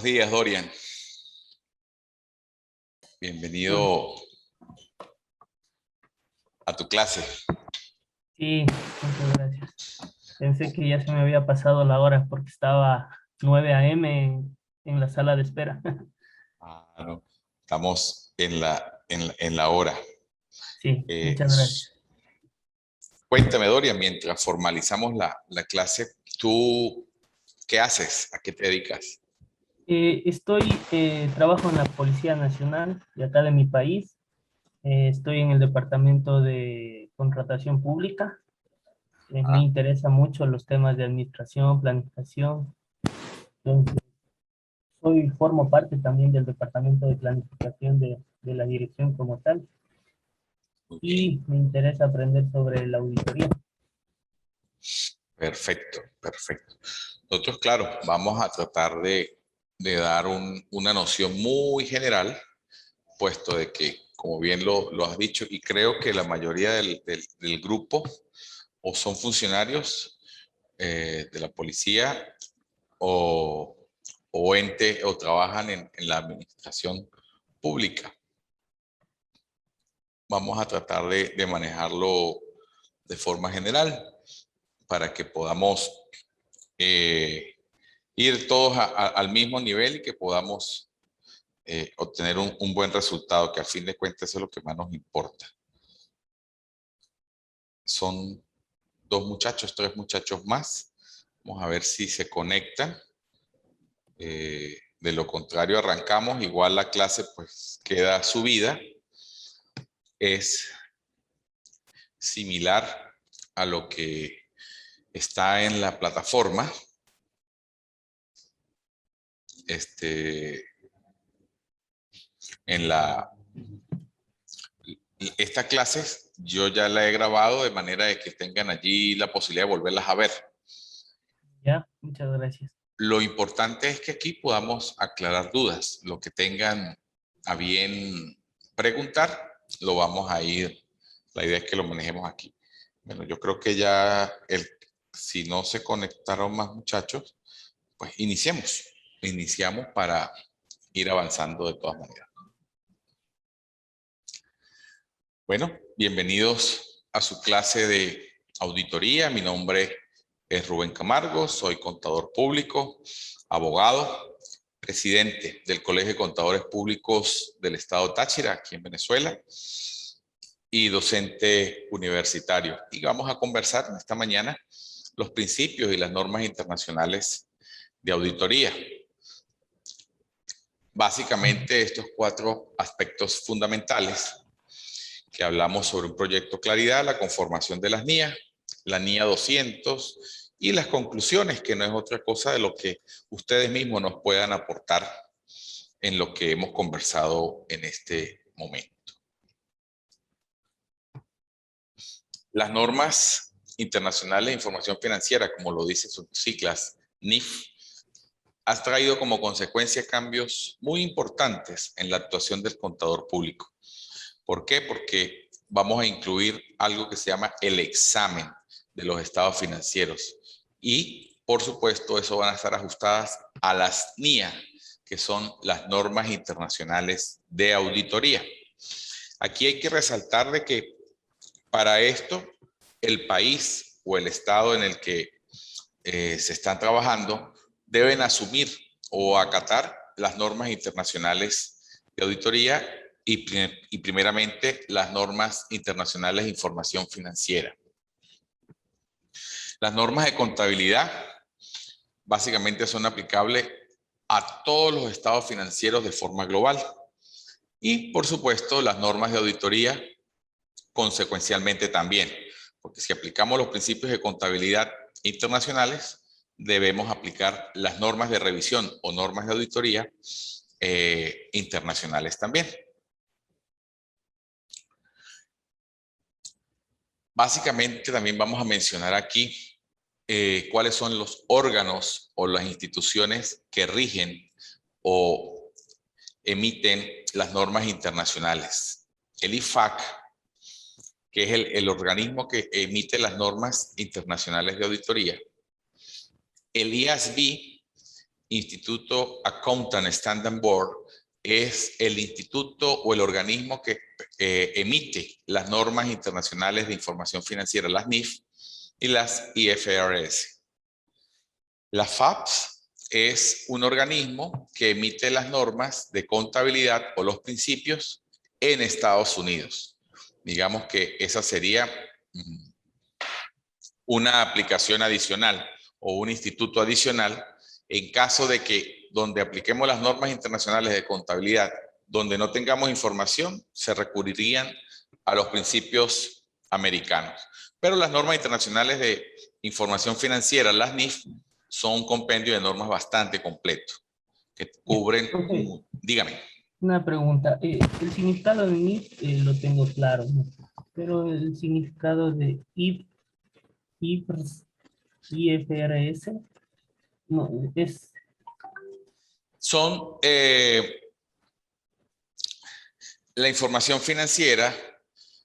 Buenos días, Dorian. Bienvenido a tu clase. Sí, muchas gracias. Pensé que ya se me había pasado la hora porque estaba 9 a.m. en la sala de espera. No, estamos en la hora. Sí, Eh, muchas gracias. Cuéntame, Dorian, mientras formalizamos la clase, ¿tú qué haces? ¿A qué te dedicas? Trabajo en la Policía Nacional de acá de mi país. Estoy en el departamento de contratación pública. Me Ah, interesa mucho los temas de administración, planificación. Entonces, formo parte también del departamento de planificación de la dirección como tal. muy bien. Y me interesa aprender sobre la auditoría. Perfecto, perfecto. Nosotros, claro, vamos a tratar de dar una noción muy general, puesto de que, como bien lo has dicho, y creo que la mayoría del grupo o son funcionarios de la policía o, o trabajan en la administración pública. Vamos a tratar de manejarlo de forma general para que podamos ir todos al mismo nivel y que podamos obtener un buen resultado, que al fin de cuentas eso es lo que más nos importa. Son tres muchachos más. Vamos a ver si se conectan. De lo contrario, arrancamos. Igual la clase pues queda subida. Es similar a lo que está en la plataforma. En esta clase yo ya la he grabado de manera de que tengan allí la posibilidad de volverlas a ver. Ya, muchas gracias. Lo importante es que aquí podamos aclarar dudas. Lo que tengan a bien preguntar, lo vamos a ir. La idea es que lo manejemos aquí. Bueno, yo creo que ya, si no se conectaron más muchachos, pues iniciemos. Iniciamos para ir avanzando de todas maneras. Bueno, bienvenidos a su clase de auditoría. Mi nombre es Rubén Camargo, soy contador público, abogado, presidente del Colegio de Contadores Públicos del Estado Táchira, aquí en Venezuela, y docente universitario. Y vamos a conversar esta mañana los principios y las normas internacionales de auditoría. Básicamente estos 4 aspectos fundamentales que hablamos sobre un proyecto Claridad, la conformación de las NIA, la NIA 200 y las conclusiones, que no es otra cosa de lo que ustedes mismos nos puedan aportar en lo que hemos conversado en este momento. Las normas internacionales de información financiera, como lo dicen sus siglas NIF, han traído como consecuencia cambios muy importantes en la actuación del contador público. ¿Por qué? Porque vamos a incluir algo que se llama el examen de los estados financieros. Y, por supuesto, eso van a estar ajustadas a las NIA, que son las normas internacionales de auditoría. Aquí hay que resaltar de que para esto, el país o el estado en el que se están trabajando deben asumir o acatar las normas internacionales de auditoría y primeramente las normas internacionales de información financiera. Las normas de contabilidad básicamente son aplicables a todos los estados financieros de forma global. Y por supuesto las normas de auditoría consecuencialmente también, porque si aplicamos los principios de contabilidad internacionales, debemos aplicar las normas de revisión o normas de auditoría internacionales también. Básicamente también vamos a mencionar aquí cuáles son los órganos o las instituciones que rigen o emiten las normas internacionales. El IFAC, que es el organismo que emite las normas internacionales de auditoría. El IASB, Instituto Accountant Standard Board es el instituto o el organismo que emite las normas internacionales de información financiera, las NIF y las IFRS. La FAPS es un organismo que emite las normas de contabilidad o los principios en Estados Unidos. Digamos que esa sería una aplicación adicional o un instituto adicional en caso de que donde apliquemos las normas internacionales de contabilidad, donde no tengamos información, se recurrirían a los principios americanos. Pero las normas internacionales de información financiera, las NIF, son un compendio de normas bastante completo, que cubren, dígame. Una pregunta, el significado de NIF lo tengo claro, ¿no? Pero el significado de IFRS, no, es... Son la información financiera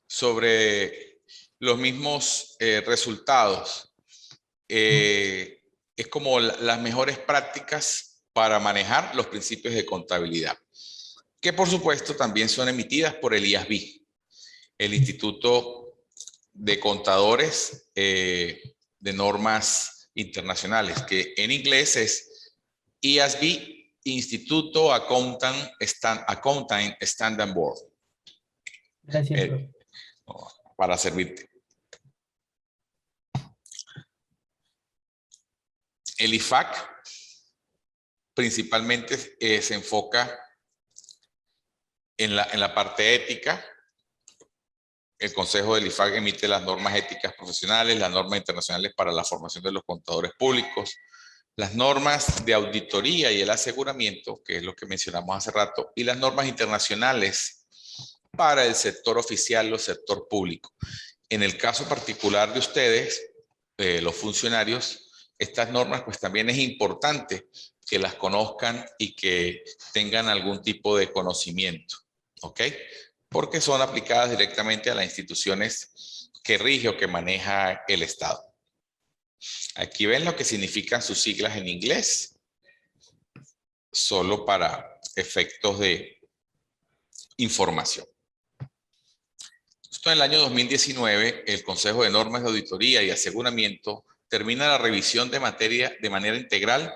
sobre los mismos resultados. Es como las mejores prácticas para manejar los principios de contabilidad, que por supuesto también son emitidas por el IASB, el Instituto de Contadores de Normas Internacionales, que en inglés es IASB, Instituto Accountant Standard Board. Gracias, profe. Para servirte. El IFAC principalmente se enfoca en la parte ética. El Consejo del IFAC emite las normas éticas profesionales, las normas internacionales para la formación de los contadores públicos, las normas de auditoría y el aseguramiento, que es lo que mencionamos hace rato, y las normas internacionales para el sector oficial o sector público. En el caso particular de ustedes, los funcionarios, estas normas pues también es importante que las conozcan y que tengan algún tipo de conocimiento, ¿ok? Porque son aplicadas directamente a las instituciones que rige o que maneja el Estado. Aquí ven lo que significan sus siglas en inglés, solo para efectos de información. Esto en el año 2019, el Consejo de Normas de Auditoría y Aseguramiento termina la revisión de materia de manera integral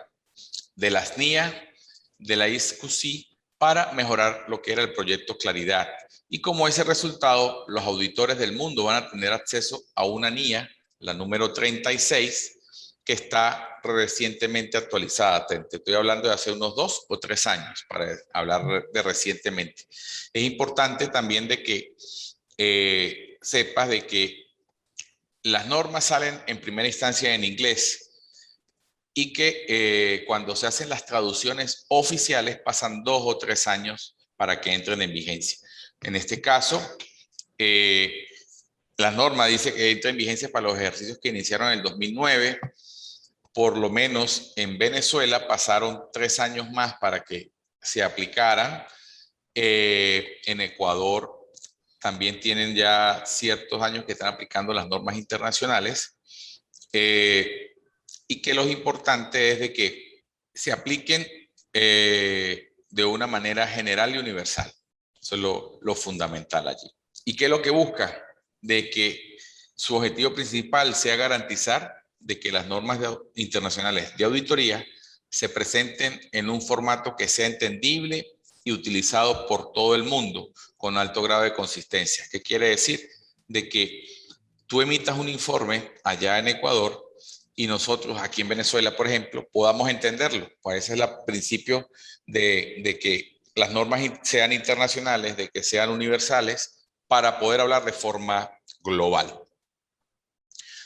de las NIA, de la ISQC, para mejorar lo que era el proyecto Claridad. Y como ese resultado, los auditores del mundo van a tener acceso a una NIA, la número 36, que está recientemente actualizada. Te estoy hablando de hace unos 2 o 3 años, para hablar de recientemente. Es importante también de que sepas de que las normas salen en primera instancia en inglés y que cuando se hacen las traducciones oficiales pasan 2 o 3 años para que entren en vigencia. En este caso, la norma dice que entra en vigencia para los ejercicios que iniciaron en el 2009. Por lo menos en Venezuela pasaron 3 años más para que se aplicaran. En Ecuador también tienen ya ciertos años que están aplicando las normas internacionales, y que lo importante es de que se apliquen de una manera general y universal. Eso es lo fundamental allí. ¿Y qué es lo que busca? De que su objetivo principal sea garantizar de que las normas internacionales de auditoría se presenten en un formato que sea entendible y utilizado por todo el mundo con alto grado de consistencia. ¿Qué quiere decir? De que tú emitas un informe allá en Ecuador y nosotros aquí en Venezuela, por ejemplo, podamos entenderlo. Pues ese es el principio de que las normas sean internacionales, de que sean universales, para poder hablar de forma global.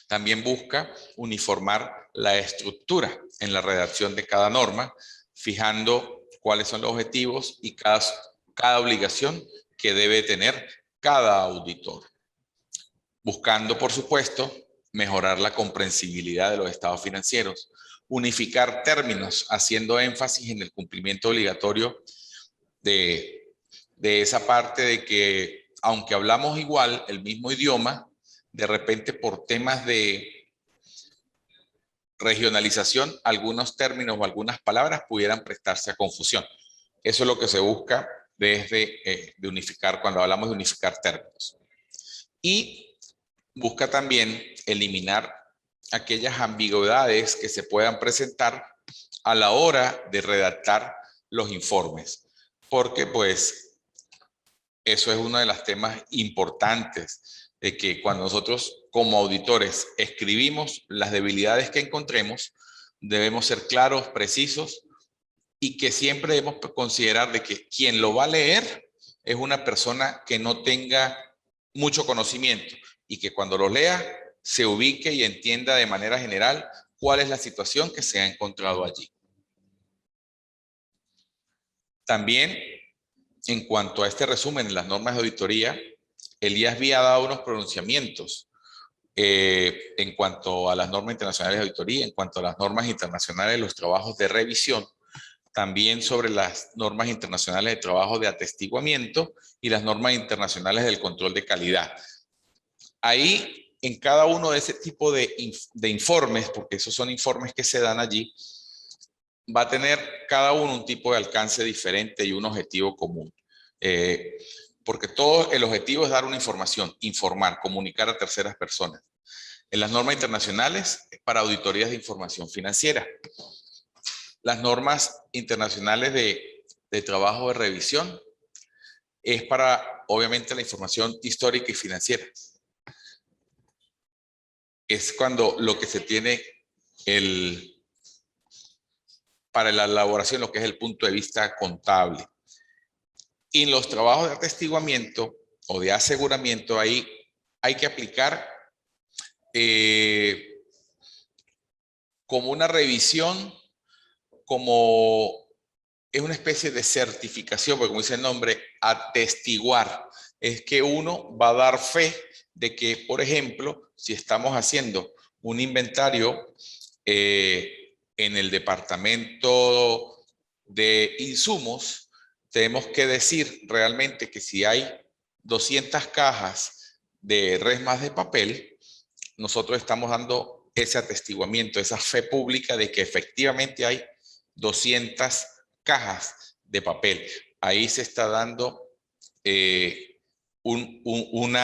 También busca uniformar la estructura en la redacción de cada norma, fijando cuáles son los objetivos y cada obligación que debe tener cada auditor. Buscando, por supuesto, mejorar la comprensibilidad de los estados financieros, unificar términos, haciendo énfasis en el cumplimiento obligatorio de esa parte de que, aunque hablamos igual, el mismo idioma, de repente por temas de regionalización, algunos términos o algunas palabras pudieran prestarse a confusión. Eso es lo que se busca desde de unificar, cuando hablamos de unificar términos. Y busca también eliminar aquellas ambigüedades que se puedan presentar a la hora de redactar los informes, porque pues eso es uno de los temas importantes, de que cuando nosotros como auditores escribimos las debilidades que encontremos, debemos ser claros, precisos, y que siempre debemos considerar de que quien lo va a leer es una persona que no tenga mucho conocimiento y que cuando lo lea se ubique y entienda de manera general cuál es la situación que se ha encontrado allí. También, en cuanto a este resumen en las normas de auditoría, el IASB ha dado unos pronunciamientos en cuanto a las normas internacionales de auditoría, en cuanto a las normas internacionales de los trabajos de revisión, también sobre las normas internacionales de trabajo de atestiguamiento y las normas internacionales del control de calidad. Ahí, en cada uno de ese tipo de informes, porque esos son informes que se dan allí, va a tener cada uno un tipo de alcance diferente y un objetivo común. Porque todo el objetivo es dar una información, informar, comunicar a terceras personas. En las normas internacionales es para auditorías de información financiera. Las normas internacionales de trabajo de revisión es para, obviamente, la información histórica y financiera. Es cuando lo que se tiene para la elaboración, lo que es el punto de vista contable. Y en los trabajos de atestiguamiento o de aseguramiento, ahí hay que aplicar como una revisión, como es una especie de certificación, porque como dice el nombre, atestiguar, es que uno va a dar fe de que, por ejemplo, si estamos haciendo un inventario en el departamento de insumos, tenemos que decir realmente que si hay 200 cajas de resmas de papel, nosotros estamos dando ese atestiguamiento, esa fe pública de que efectivamente hay 200 cajas de papel. Ahí se está dando un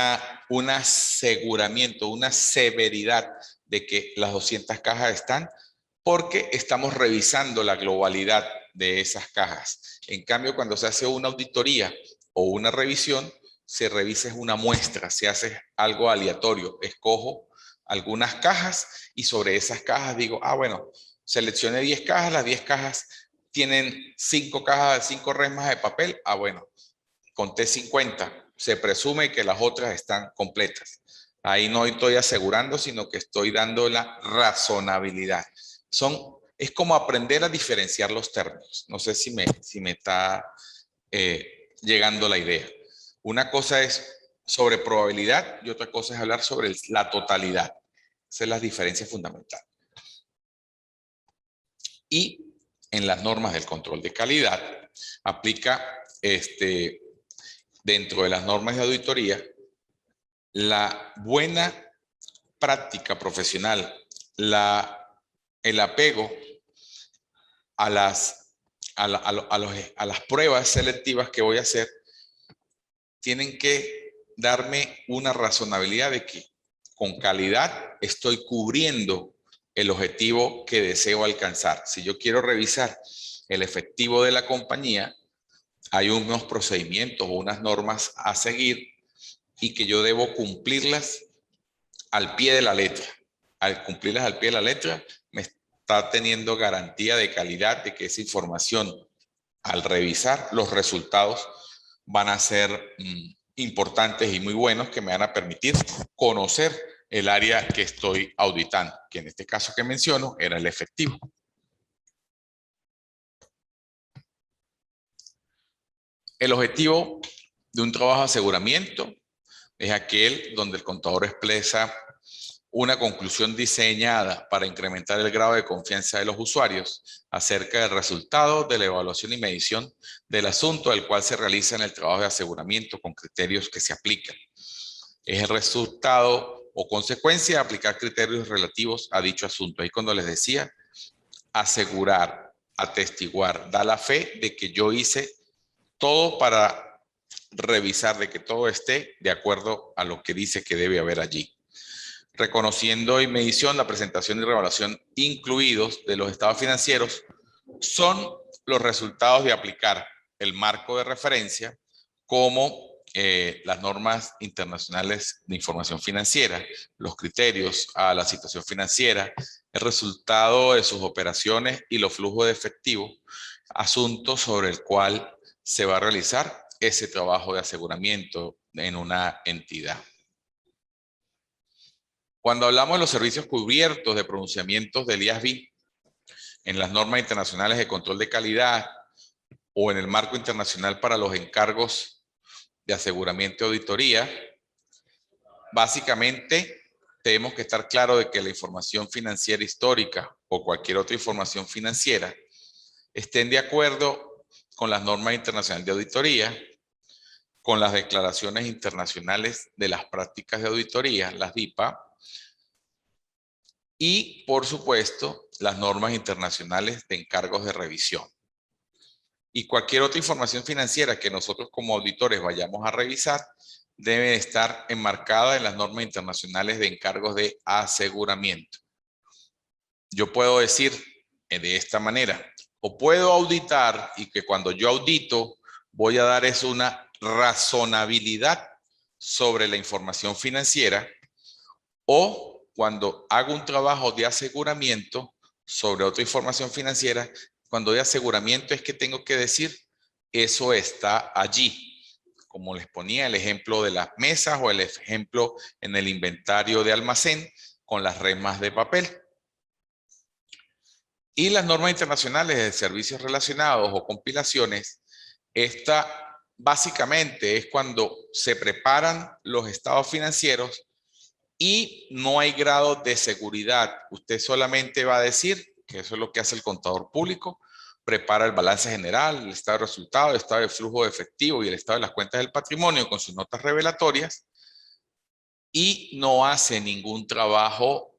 aseguramiento, una severidad de que las 200 cajas están, porque estamos revisando la globalidad de esas cajas. En cambio, cuando se hace una auditoría o una revisión, se revisa una muestra, se hace algo aleatorio. Escojo algunas cajas y sobre esas cajas digo, bueno, seleccioné 10 cajas, las 10 cajas tienen 5 cajas, 5 resmas de papel. Bueno, conté 50. Se presume que las otras están completas. Ahí no estoy asegurando, sino que estoy dando la razonabilidad. Es como aprender a diferenciar los términos. No sé si me está llegando la idea. Una cosa es sobre probabilidad y otra cosa es hablar sobre la totalidad. Esas son las diferencias fundamentales. Y en las normas del control de calidad aplica dentro de las normas de auditoría la buena práctica profesional, el apego a las pruebas selectivas que voy a hacer, tienen que darme una razonabilidad de que con calidad estoy cubriendo el objetivo que deseo alcanzar. Si yo quiero revisar el efectivo de la compañía, hay unos procedimientos o unas normas a seguir y que yo debo cumplirlas al pie de la letra. Al cumplirlas al pie de la letra, me está teniendo garantía de calidad de que esa información, al revisar los resultados, van a ser importantes y muy buenos, que me van a permitir conocer el área que estoy auditando, que en este caso que menciono era el efectivo. El objetivo de un trabajo de aseguramiento es aquel donde el contador expresa una conclusión diseñada para incrementar el grado de confianza de los usuarios acerca del resultado de la evaluación y medición del asunto del cual se realiza en el trabajo de aseguramiento con criterios que se aplican. Es el resultado o consecuencia de aplicar criterios relativos a dicho asunto. Ahí cuando les decía, asegurar, atestiguar, da la fe de que yo hice todo para revisar de que todo esté de acuerdo a lo que dice que debe haber allí. Reconociendo en medición la presentación y revaluación incluidos de los estados financieros son los resultados de aplicar el marco de referencia como las normas internacionales de información financiera, los criterios a la situación financiera, el resultado de sus operaciones y los flujos de efectivo, asunto sobre el cual se va a realizar ese trabajo de aseguramiento en una entidad. Cuando hablamos de los servicios cubiertos de pronunciamientos del IASB en las normas internacionales de control de calidad o en el marco internacional para los encargos de aseguramiento y auditoría, básicamente tenemos que estar claro de que la información financiera histórica o cualquier otra información financiera estén de acuerdo con las normas internacionales de auditoría, con las declaraciones internacionales de las prácticas de auditoría, las DIPA, y, por supuesto, las normas internacionales de encargos de revisión. Y cualquier otra información financiera que nosotros como auditores vayamos a revisar debe estar enmarcada en las normas internacionales de encargos de aseguramiento. Yo puedo decir de esta manera, o puedo auditar y que cuando yo audito voy a dar es una razonabilidad sobre la información financiera, o cuando hago un trabajo de aseguramiento sobre otra información financiera, cuando de aseguramiento es que tengo que decir, eso está allí. Como les ponía el ejemplo de las mesas o el ejemplo en el inventario de almacén con las remas de papel. Y las normas internacionales de servicios relacionados o compilaciones, esta básicamente es cuando se preparan los estados financieros y no hay grado de seguridad. Usted solamente va a decir, que eso es lo que hace el contador público, prepara el balance general, el estado de resultados, el estado de flujo de efectivo y el estado de las cuentas del patrimonio con sus notas revelatorias y no hace ningún trabajo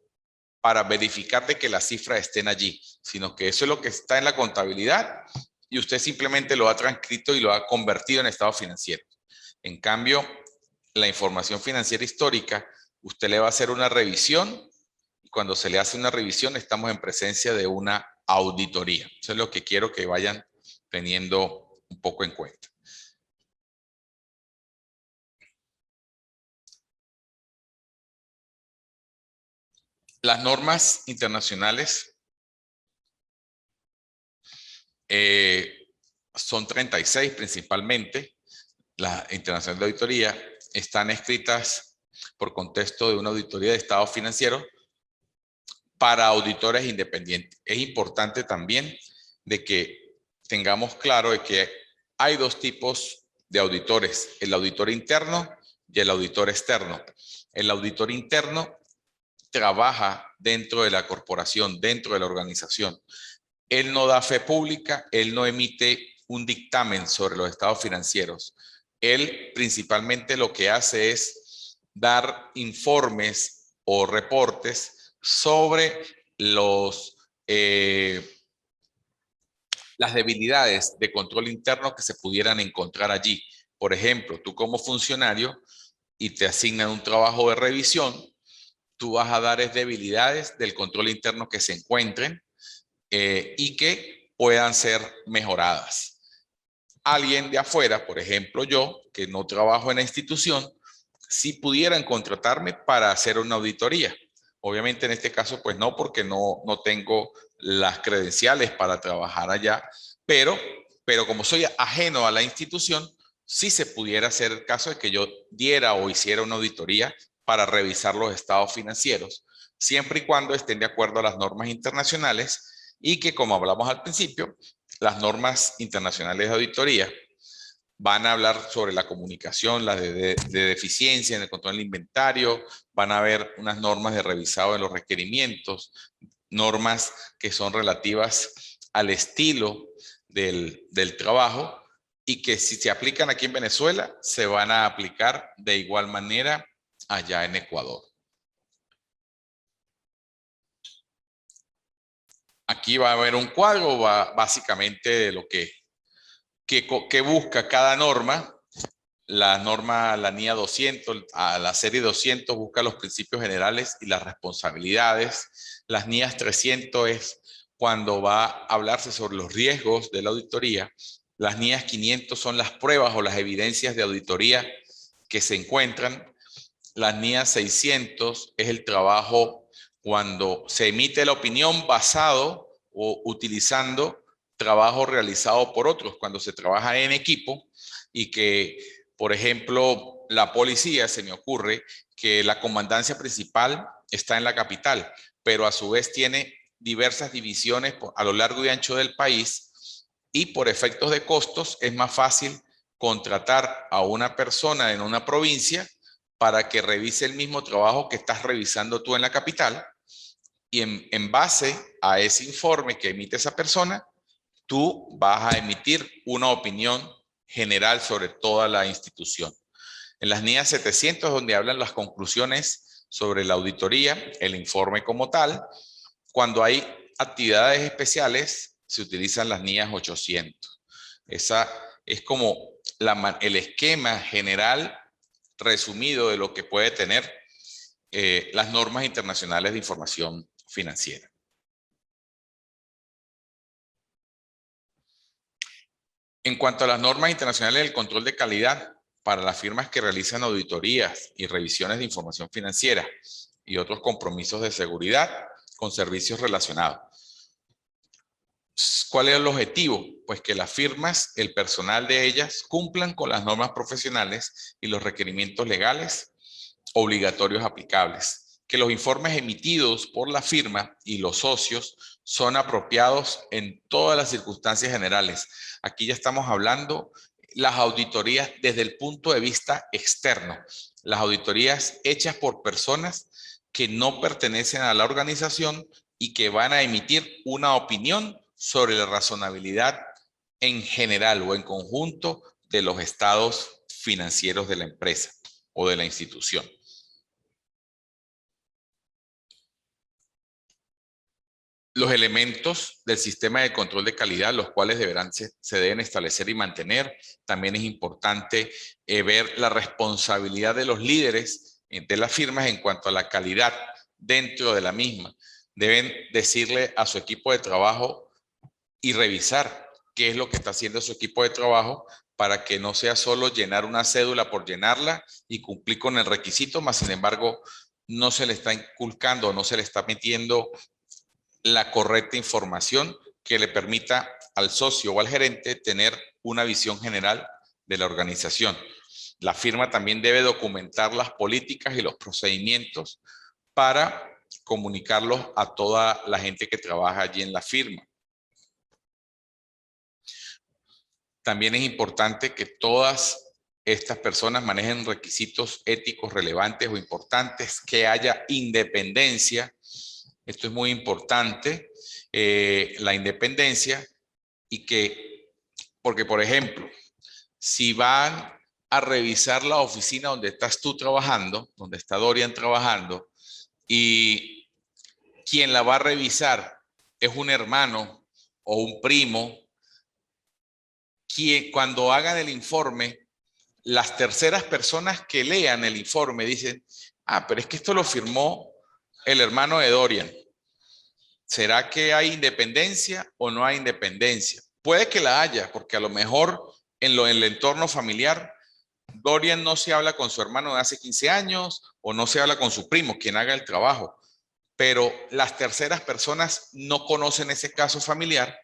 para verificar de que las cifras estén allí, sino que eso es lo que está en la contabilidad y usted simplemente lo ha transcrito y lo ha convertido en estados financieros. En cambio, la información financiera histórica, usted le va a hacer una revisión y cuando se le hace una revisión estamos en presencia de una auditoría. Eso es lo que quiero que vayan teniendo un poco en cuenta. Las normas internacionales son 36 principalmente. La internacional de auditoría están escritas por contexto de una auditoría de estados financieros para auditores independientes. Es importante también de que tengamos claro de que hay dos tipos de auditores, el auditor interno y el auditor externo. El auditor interno trabaja dentro de la corporación, dentro de la organización. Él no da fe pública, él no emite un dictamen sobre los estados financieros. Él principalmente lo que hace es dar informes o reportes sobre las debilidades de control interno que se pudieran encontrar allí. Por ejemplo, tú como funcionario y te asignan un trabajo de revisión, tú vas a dar debilidades del control interno que se encuentren y que puedan ser mejoradas. Alguien de afuera, por ejemplo yo, que no trabajo en la institución, si pudieran contratarme para hacer una auditoría. Obviamente en este caso pues no, porque no tengo las credenciales para trabajar allá, pero como soy ajeno a la institución, sí se pudiera hacer el caso de que yo diera o hiciera una auditoría para revisar los estados financieros, siempre y cuando estén de acuerdo a las normas internacionales y que, como hablamos al principio, las normas internacionales de auditoría van a hablar sobre la comunicación, las de deficiencia en el control del inventario, van a haber unas normas de revisado de los requerimientos, normas que son relativas al estilo del trabajo y que si se aplican aquí en Venezuela, se van a aplicar de igual manera allá en Ecuador. Aquí va a haber un cuadro básicamente de lo que busca cada norma. La norma, la NIA 200, a la serie 200 busca los principios generales y las responsabilidades. Las NIAs 300 es cuando va a hablarse sobre los riesgos de la auditoría. Las NIAs 500 son las pruebas o las evidencias de auditoría que se encuentran. Las NIAs 600 es el trabajo cuando se emite la opinión basado o utilizando trabajo realizado por otros, cuando se trabaja en equipo y que, por ejemplo, la policía, se me ocurre que la comandancia principal está en la capital, pero a su vez tiene diversas divisiones a lo largo y ancho del país y por efectos de costos es más fácil contratar a una persona en una provincia para que revise el mismo trabajo que estás revisando tú en la capital y en base a ese informe que emite esa persona, tú vas a emitir una opinión general sobre toda la institución. En las NIAs 700, donde hablan las conclusiones sobre la auditoría, el informe como tal. Cuando hay actividades especiales, se utilizan las NIAs 800. Esa es como el esquema general resumido de lo que puede tener las normas internacionales de información financiera. En cuanto a las normas internacionales del control de calidad para las firmas que realizan auditorías y revisiones de información financiera y otros compromisos de seguridad con servicios relacionados. ¿Cuál es el objetivo? Pues que las firmas, el personal de ellas, cumplan con las normas profesionales y los requerimientos legales obligatorios aplicables. Que los informes emitidos por la firma y los socios son apropiados en todas las circunstancias generales. Aquí ya estamos hablando las auditorías desde el punto de vista externo. Las auditorías hechas por personas que no pertenecen a la organización y que van a emitir una opinión sobre la razonabilidad en general o en conjunto de los estados financieros de la empresa o de la institución. Los elementos del sistema de control de calidad, los cuales se deben establecer y mantener. También es importante ver la responsabilidad de los líderes de las firmas en cuanto a la calidad dentro de la misma. Deben decirle a su equipo de trabajo y revisar qué es lo que está haciendo su equipo de trabajo para que no sea solo llenar una cédula por llenarla y cumplir con el requisito, más sin embargo no se le está inculcando, no se le está metiendo la correcta información que le permita al socio o al gerente tener una visión general de la organización. La firma también debe documentar las políticas y los procedimientos para comunicarlos a toda la gente que trabaja allí en la firma. También es importante que todas estas personas manejen requisitos éticos relevantes o importantes, que haya independencia. Esto es muy importante, la independencia, y que, porque por ejemplo, si van a revisar la oficina donde estás tú trabajando, donde está Dorian trabajando, y quien la va a revisar es un hermano o un primo, cuando hagan el informe, las terceras personas que lean el informe dicen, ah, pero es que esto lo firmó el hermano de Dorian. ¿Será que hay independencia o no hay independencia? Puede que la haya, porque a lo mejor en el entorno familiar, Dorian no se habla con su hermano de hace 15 años o no se habla con su primo, quien haga el trabajo. Pero las terceras personas no conocen ese caso familiar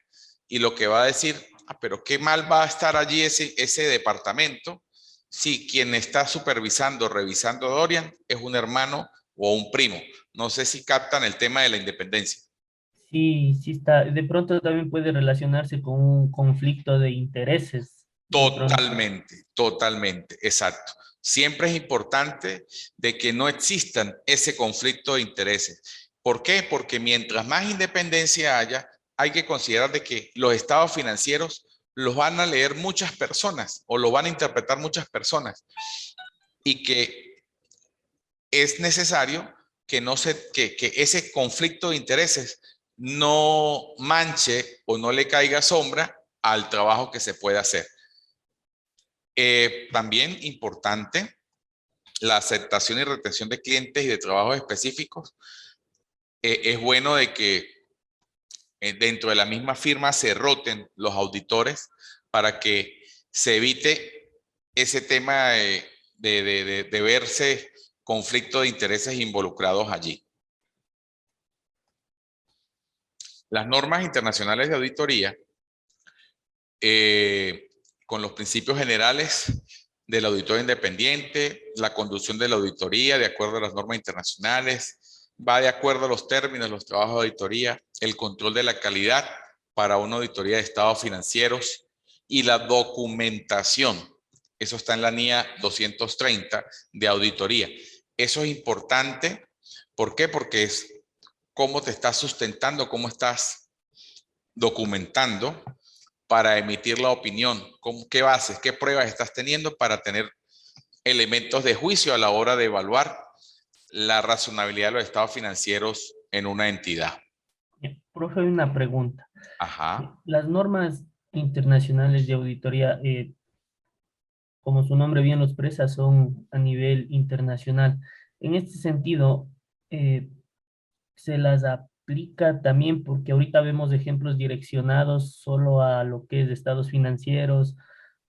y lo que va a decir, ah, pero qué mal va a estar allí ese departamento si quien está supervisando, revisando a Dorian es un hermano o un primo. No sé si captan el tema de la independencia. Sí, sí está. De pronto también puede relacionarse con un conflicto de intereses. Totalmente, totalmente, exacto. Siempre es importante de que no existan ese conflicto de intereses. ¿Por qué? Porque mientras más independencia haya, hay que considerar de que los estados financieros los van a leer muchas personas o lo van a interpretar muchas personas y que es necesario que ese conflicto de intereses no manche o no le caiga sombra al trabajo que se puede hacer. También importante, la aceptación y retención de clientes y de trabajos específicos. Es bueno de que dentro de la misma firma se roten los auditores para que se evite ese tema de verse conflicto de intereses involucrados allí. Las normas internacionales de auditoría, con los principios generales del auditor independiente, la conducción de la auditoría de acuerdo a las normas internacionales, va de acuerdo a los términos, los trabajos de auditoría, el control de la calidad para una auditoría de estados financieros y la documentación. Eso está en la NIA 230 de auditoría. Eso es importante. ¿Por qué? Porque es cómo te estás sustentando, cómo estás documentando para emitir la opinión, qué bases, qué pruebas estás teniendo para tener elementos de juicio a la hora de evaluar la razonabilidad de los estados financieros en una entidad. Profe, una pregunta. Ajá. Las normas internacionales de auditoría, como su nombre bien lo expresa, son a nivel internacional. En este sentido, se las aplica también porque ahorita vemos ejemplos direccionados solo a lo que es estados financieros,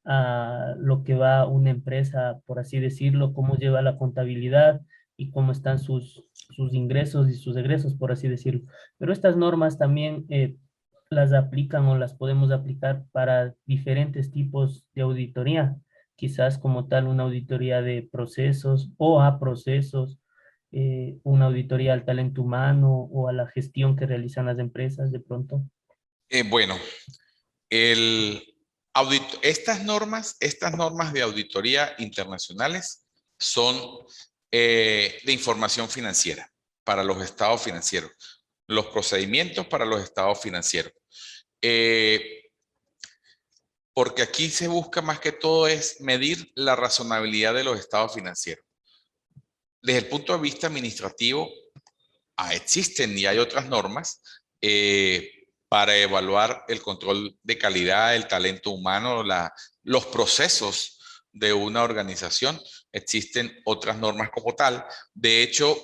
a lo que va una empresa, por así decirlo, cómo lleva la contabilidad y cómo están sus ingresos y sus egresos, por así decirlo. Pero estas normas también las aplican o las podemos aplicar para diferentes tipos de auditoría, quizás como tal una auditoría de procesos o a procesos, una auditoría al talento humano o a la gestión que realizan las empresas de pronto. Bueno, estas normas de auditoría internacionales son de información financiera para los estados financieros, los procedimientos para los estados financieros. Porque aquí se busca más que todo es medir la razonabilidad de los estados financieros. Desde el punto de vista administrativo, existen y hay otras normas para evaluar el control de calidad, el talento humano, los procesos de una organización. Existen otras normas como tal. De hecho,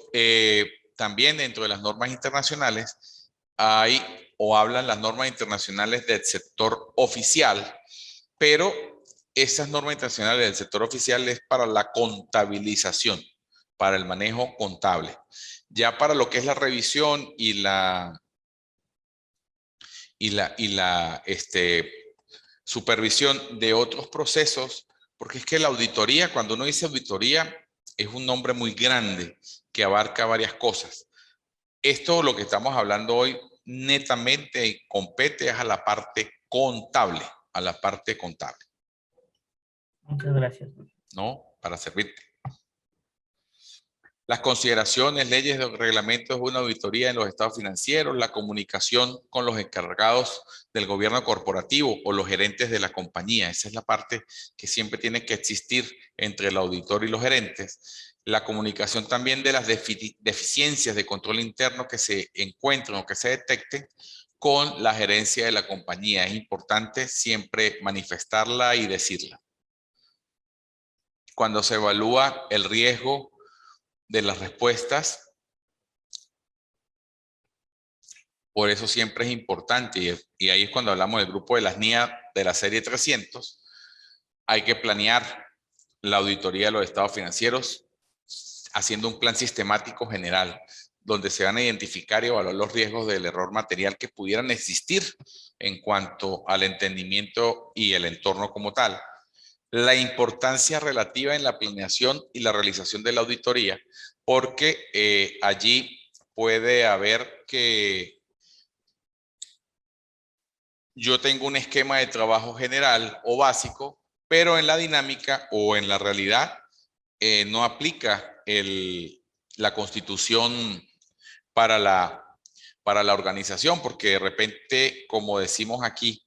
también dentro de las normas internacionales hay o hablan las normas internacionales del sector oficial, pero esas normas internacionales del sector oficial es para la contabilización, para el manejo contable. Ya para lo que es la revisión y la supervisión de otros procesos, porque es que la auditoría, cuando uno dice auditoría, es un nombre muy grande que abarca varias cosas. Esto, lo que estamos hablando hoy, netamente compete a la parte contable, a la parte contable. Muchas gracias. ¿No? Para servirte. Las consideraciones, leyes, reglamentos de una auditoría en los estados financieros, la comunicación con los encargados del gobierno corporativo o los gerentes de la compañía. Esa es la parte que siempre tiene que existir entre el auditor y los gerentes. La comunicación también de las deficiencias de control interno que se encuentren o que se detecten con la gerencia de la compañía. Es importante siempre manifestarla y decirla. Cuando se evalúa el riesgo de las respuestas, por eso siempre es importante, y ahí es cuando hablamos del grupo de las NIA de la serie 300, hay que planear la auditoría de los estados financieros haciendo un plan sistemático general, donde se van a identificar y evaluar los riesgos del error material que pudieran existir en cuanto al entendimiento y el entorno como tal. La importancia relativa en la planeación y la realización de la auditoría, porque allí puede haber que yo tengo un esquema de trabajo general o básico, pero en la dinámica o en la realidad no aplica la constitución para la organización, porque de repente, como decimos aquí,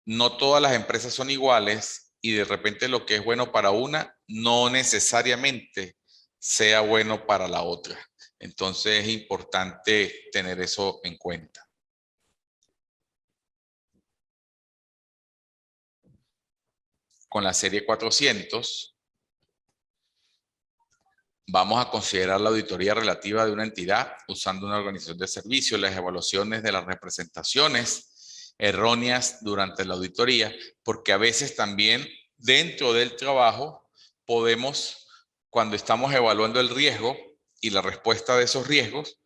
no todas las empresas son iguales y de repente lo que es bueno para una no necesariamente sea bueno para la otra. Entonces es importante tener eso en cuenta. con la serie 400, vamos a considerar la auditoría relativa de una entidad usando una organización de servicios, las evaluaciones de las representaciones erróneas durante la auditoría, porque a veces también dentro del trabajo podemos, cuando estamos evaluando el riesgo y la respuesta de esos riesgos,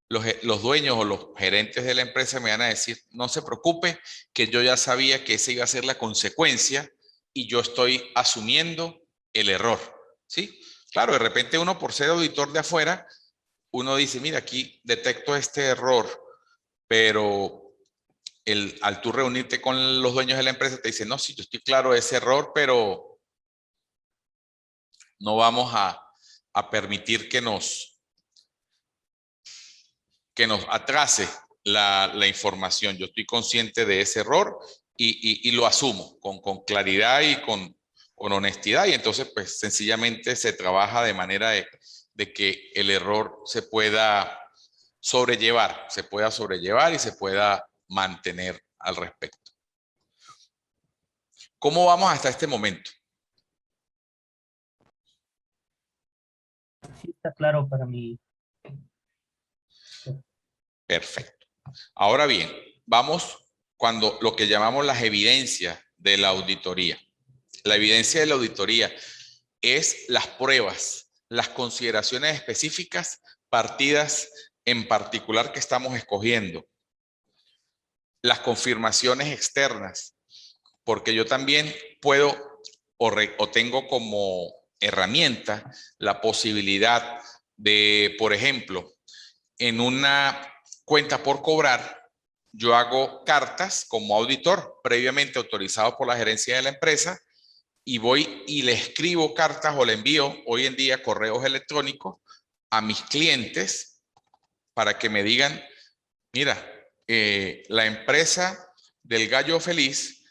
los dueños o los gerentes de la empresa me van a decir, no se preocupe, que yo ya sabía que esa iba a ser la consecuencia y yo estoy asumiendo el error, ¿sí? Claro, de repente uno por ser auditor de afuera, uno dice, mira, aquí detecto este error, pero al tú reunirte con los dueños de la empresa te dicen, no, sí, yo estoy claro de ese error, pero no vamos a permitir que nos atrase la información. Yo estoy consciente de ese error y lo asumo con claridad y con honestidad. Y entonces, pues, sencillamente se trabaja de manera de que el error se pueda sobrellevar y se pueda mantener al respecto. ¿Cómo vamos hasta este momento? Sí, está claro para mí. Perfecto. Ahora bien, vamos cuando lo que llamamos las evidencias de la auditoría. La evidencia de la auditoría es las pruebas, las consideraciones específicas, partidas en particular que estamos escogiendo, las confirmaciones externas, porque yo también puedo o tengo como herramienta la posibilidad de, por ejemplo, en una cuenta por cobrar, yo hago cartas como auditor previamente autorizado por la gerencia de la empresa y voy y le escribo cartas o le envío hoy en día correos electrónicos a mis clientes para que me digan, mira, la empresa del Gallo Feliz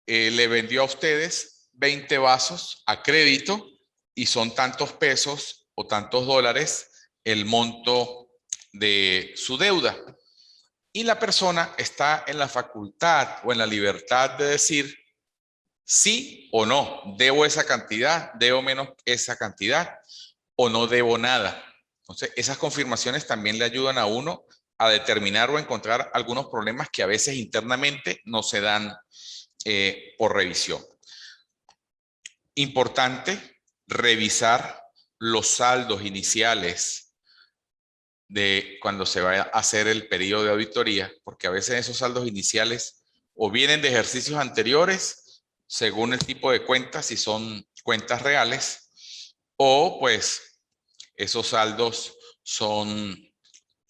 le vendió a ustedes 20 vasos a crédito y son tantos pesos o tantos dólares el monto de su deuda. Y la persona está en la facultad o en la libertad de decir sí o no, debo esa cantidad, debo menos esa cantidad o no debo nada. Entonces, esas confirmaciones también le ayudan a uno a determinar o encontrar algunos problemas que a veces internamente no se dan por revisión. Importante revisar los saldos iniciales de cuando se va a hacer el periodo de auditoría, porque a veces esos saldos iniciales o vienen de ejercicios anteriores, según el tipo de cuentas, si son cuentas reales, o pues esos saldos son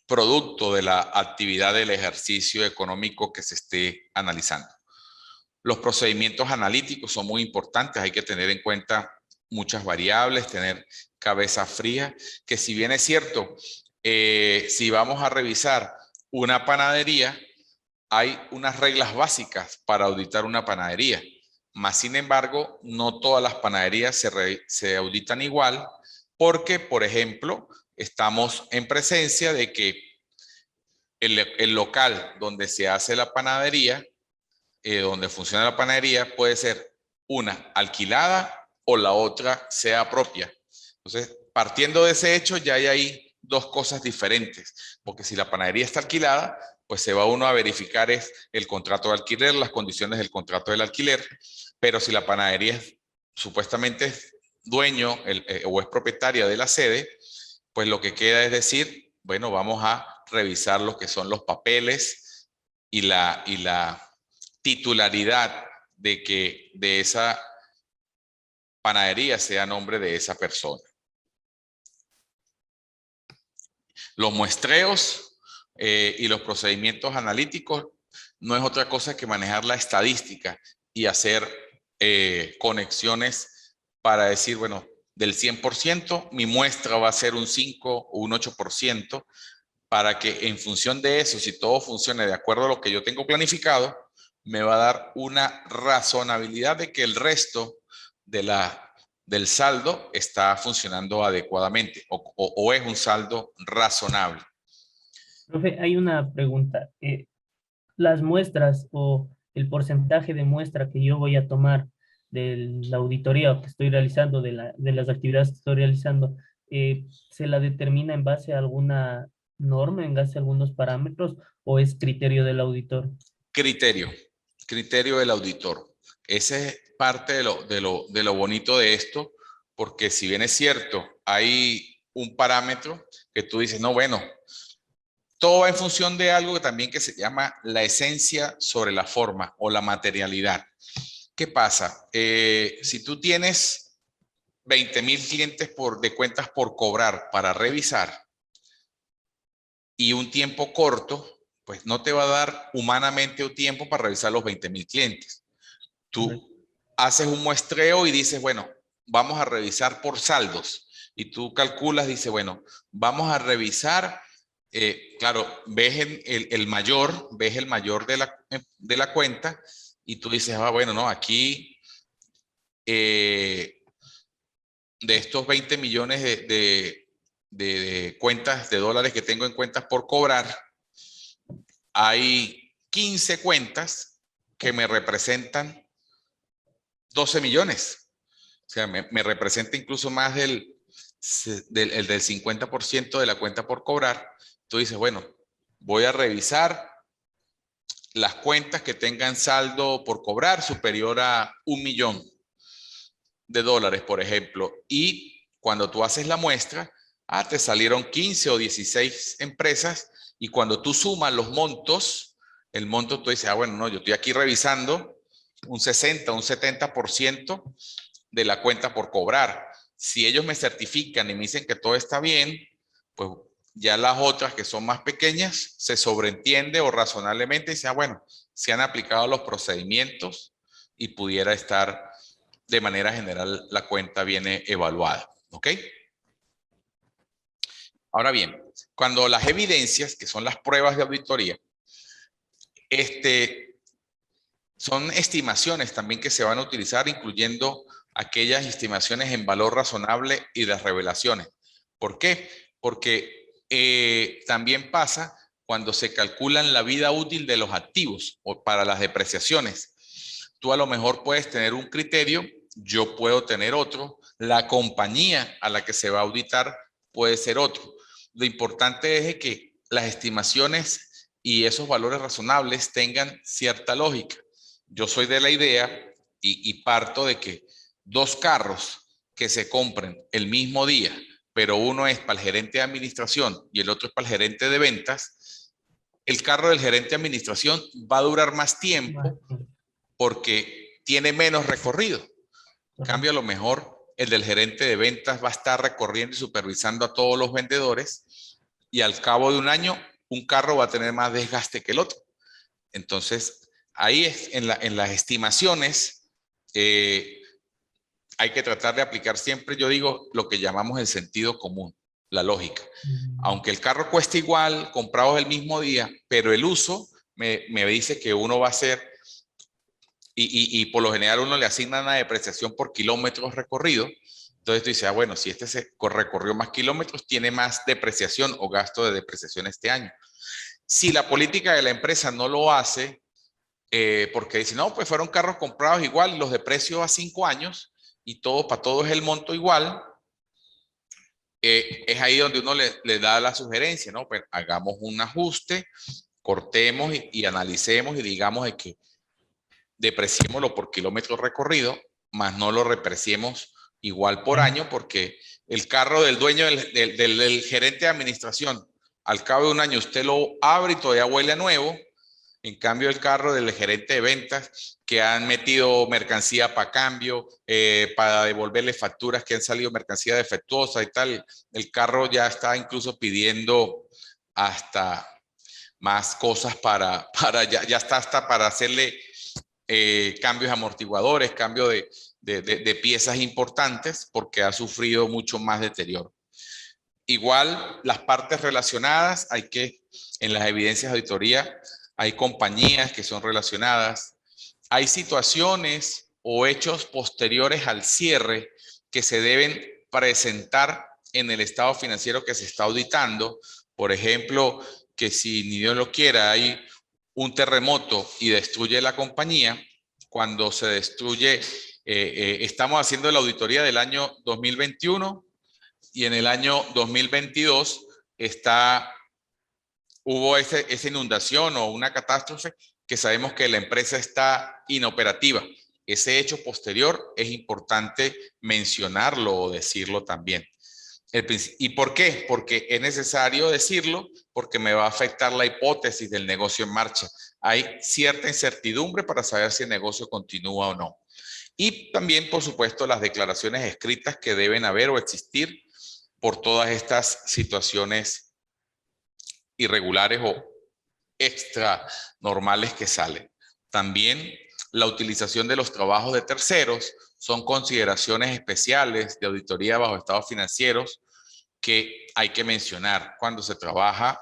producto de la actividad del ejercicio económico que se esté analizando. Los procedimientos analíticos son muy importantes, hay que tener en cuenta muchas variables, tener cabeza fría, que si bien es cierto, si vamos a revisar una panadería, hay unas reglas básicas para auditar una panadería, más sin embargo, no todas las panaderías se auditan igual, porque, por ejemplo, estamos en presencia de que el local donde se hace la panadería, donde funciona la panadería, puede ser una alquilada o la otra sea propia. Entonces, partiendo de ese hecho, ya hay ahí dos cosas diferentes, porque si la panadería está alquilada, pues se va uno a verificar el contrato de alquiler, las condiciones del contrato del alquiler, pero si la panadería supuestamente es dueño o es propietaria de la sede, pues lo que queda es decir, bueno, vamos a revisar lo que son los papeles y la titularidad de que de esa panadería sea nombre de esa persona. Los muestreos y los procedimientos analíticos no es otra cosa que manejar la estadística y hacer conexiones para decir, bueno, del 100%, mi muestra va a ser un 5 o un 8%, para que en función de eso, si todo funcione de acuerdo a lo que yo tengo planificado, me va a dar una razonabilidad de que el resto del saldo está funcionando adecuadamente o es un saldo razonable. Profe, hay una pregunta. Las muestras o el porcentaje de muestra que yo voy a tomar, la auditoría que estoy realizando, de las actividades que estoy realizando, ¿se la determina en base a alguna norma, en base a algunos parámetros, o es criterio del auditor? Criterio, criterio del auditor. Ese es parte de lo bonito de esto, porque si bien es cierto, hay un parámetro que tú dices, no, bueno, todo va en función de algo que también que se llama la esencia sobre la forma o la materialidad. ¿Qué pasa? Si tú tienes 20,000 clientes de cuentas por cobrar para revisar y un tiempo corto, pues no te va a dar humanamente un tiempo para revisar los 20,000 clientes. Correcto. Tú haces un muestreo y dices, bueno, vamos a revisar por saldos. Y tú calculas, dice, bueno, vamos a revisar, claro, ves el mayor, ves el mayor de la cuenta y tú dices, ah, bueno, no, aquí de estos 20 millones de cuentas de dólares que tengo en cuentas por cobrar, hay 15 cuentas que me representan 12 millones. O sea, me representa incluso más del 50% de la cuenta por cobrar. Tú dices, bueno, voy a revisar las cuentas que tengan saldo por cobrar superior a $1,000,000, por ejemplo. Y cuando tú haces la muestra, te salieron 15 o 16 empresas y cuando tú sumas los montos, el monto tú dices, bueno, no, yo estoy aquí revisando un 60, un 70% de la cuenta por cobrar. Si ellos me certifican y me dicen que todo está bien, pues ya las otras que son más pequeñas se sobreentiende o razonablemente dice, bueno, se han aplicado los procedimientos y pudiera estar de manera general la cuenta viene evaluada. ¿Ok? Ahora bien, cuando las evidencias, que son las pruebas de auditoría, son estimaciones también que se van a utilizar, incluyendo aquellas estimaciones en valor razonable y las revelaciones. ¿Por qué? Porque también pasa cuando se calculan la vida útil de los activos o para las depreciaciones. Tú a lo mejor puedes tener un criterio, yo puedo tener otro, la compañía a la que se va a auditar puede ser otro. Lo importante es que las estimaciones y esos valores razonables tengan cierta lógica. Yo soy de la idea y parto de que 2 carros que se compren el mismo día, pero uno es para el gerente de administración y el otro es para el gerente de ventas, el carro del gerente de administración va a durar más tiempo porque tiene menos recorrido. En cambio, a lo mejor el del gerente de ventas va a estar recorriendo y supervisando a todos los vendedores y al cabo de un año un carro va a tener más desgaste que el otro. Entonces, ahí es en las estimaciones hay que tratar de aplicar siempre, yo digo, lo que llamamos el sentido común, la lógica. Aunque el carro cueste igual, comprados el mismo día, pero el uso me dice que uno va a hacer, y por lo general uno le asigna una depreciación por kilómetros recorridos. Entonces tú dices, bueno, si este se recorrió más kilómetros, tiene más depreciación o gasto de depreciación este año. Si la política de la empresa no lo hace, porque dice, no, pues fueron carros comprados igual, los deprecio a 5 años y todo, para todos es el monto igual, es ahí donde uno le da la sugerencia, ¿no? Pues hagamos un ajuste, cortemos y analicemos y digamos de que depreciémoslo por kilómetros recorridos, más no lo repreciemos igual por año, porque el carro del dueño, del gerente de administración, al cabo de un año usted lo abre y todavía huele a nuevo. En cambio, el carro del gerente de ventas que han metido mercancía para cambio, para devolverle facturas que han salido mercancía defectuosa y tal, el carro ya está incluso pidiendo hasta más cosas ya está hasta para hacerle cambios amortiguadores, cambio de piezas importantes porque ha sufrido mucho más deterioro. Igual, las partes relacionadas, en las evidencias de auditoría, hay compañías que son relacionadas, hay situaciones o hechos posteriores al cierre que se deben presentar en el estado financiero que se está auditando. Por ejemplo, que si ni Dios lo quiera, hay un terremoto y destruye la compañía, cuando se destruye Estamos haciendo la auditoría del año 2021 y en el año 2022 hubo esa inundación o una catástrofe que sabemos que la empresa está inoperativa. Ese hecho posterior es importante mencionarlo o decirlo también. ¿Y por qué? Porque es necesario decirlo, porque me va a afectar la hipótesis del negocio en marcha. Hay cierta incertidumbre para saber si el negocio continúa o no. Y también, por supuesto, las declaraciones escritas que deben haber o existir por todas estas situaciones irregulares o extra normales que salen. También la utilización de los trabajos de terceros son consideraciones especiales de auditoría bajo estados financieros que hay que mencionar cuando se trabaja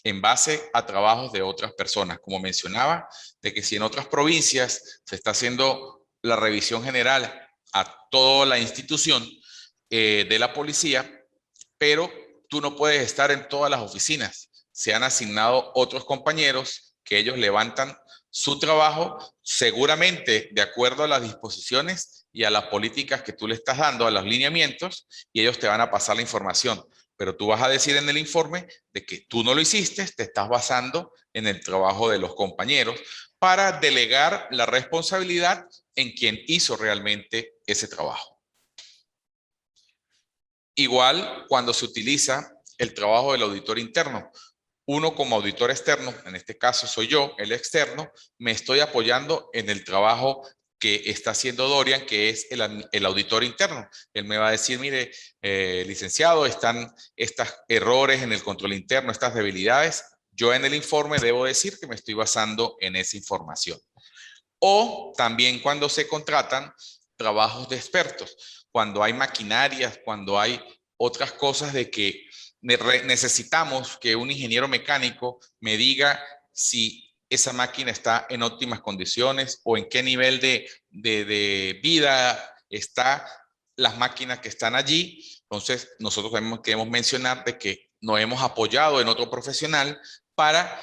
en base a trabajos de otras personas. Como mencionaba, de que si en otras provincias se está haciendo la revisión general a toda la institución de la policía, pero tú no puedes estar en todas las oficinas. Se han asignado otros compañeros que ellos levantan su trabajo seguramente de acuerdo a las disposiciones y a las políticas que tú le estás dando, a los lineamientos, y ellos te van a pasar la información. Pero tú vas a decir en el informe de que tú no lo hiciste, te estás basando en el trabajo de los compañeros para delegar la responsabilidad en quien hizo realmente ese trabajo. Igual cuando se utiliza el trabajo del auditor interno. Uno como auditor externo, en este caso soy yo, el externo, me estoy apoyando en el trabajo que está haciendo Dorian, que es el auditor interno. Él me va a decir, mire, licenciado, están estos errores en el control interno, estas debilidades. Yo en el informe debo decir que me estoy basando en esa información. O también cuando se contratan trabajos de expertos, cuando hay maquinarias, cuando hay otras cosas de que necesitamos que un ingeniero mecánico me diga si esa máquina está en óptimas condiciones o en qué nivel de vida está las máquinas que están allí. Entonces, nosotros queremos mencionar de que nos hemos apoyado en otro profesional para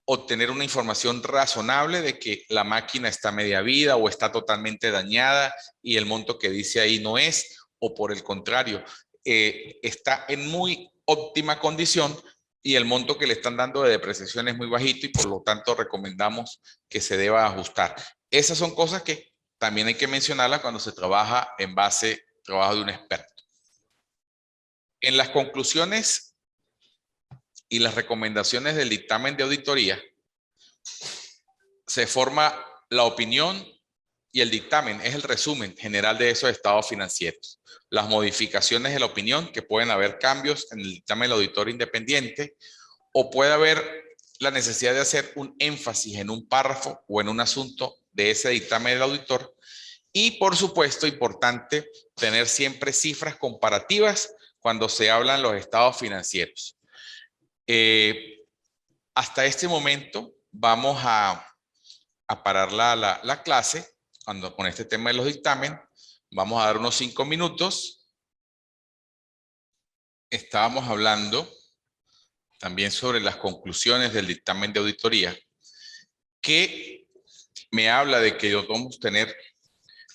obtener una información razonable de que la máquina está media vida o está totalmente dañada y el monto que dice ahí no es, o por el contrario, está en muy óptima condición y el monto que le están dando de depreciación es muy bajito y por lo tanto recomendamos que se deba ajustar. Esas son cosas que también hay que mencionarlas cuando se trabaja en base al trabajo de un experto. En las conclusiones y las recomendaciones del dictamen de auditoría se forma la opinión y el dictamen es el resumen general de esos estados financieros. Las modificaciones de la opinión, que pueden haber cambios en el dictamen del auditor independiente, o puede haber la necesidad de hacer un énfasis en un párrafo o en un asunto de ese dictamen del auditor. Y por supuesto, importante tener siempre cifras comparativas cuando se hablan los estados financieros. Hasta este momento vamos a parar la clase con este tema de los dictámenes. Vamos a dar unos 5 minutos. Estábamos hablando también sobre las conclusiones del dictamen de auditoría, que me habla de que debemos tener,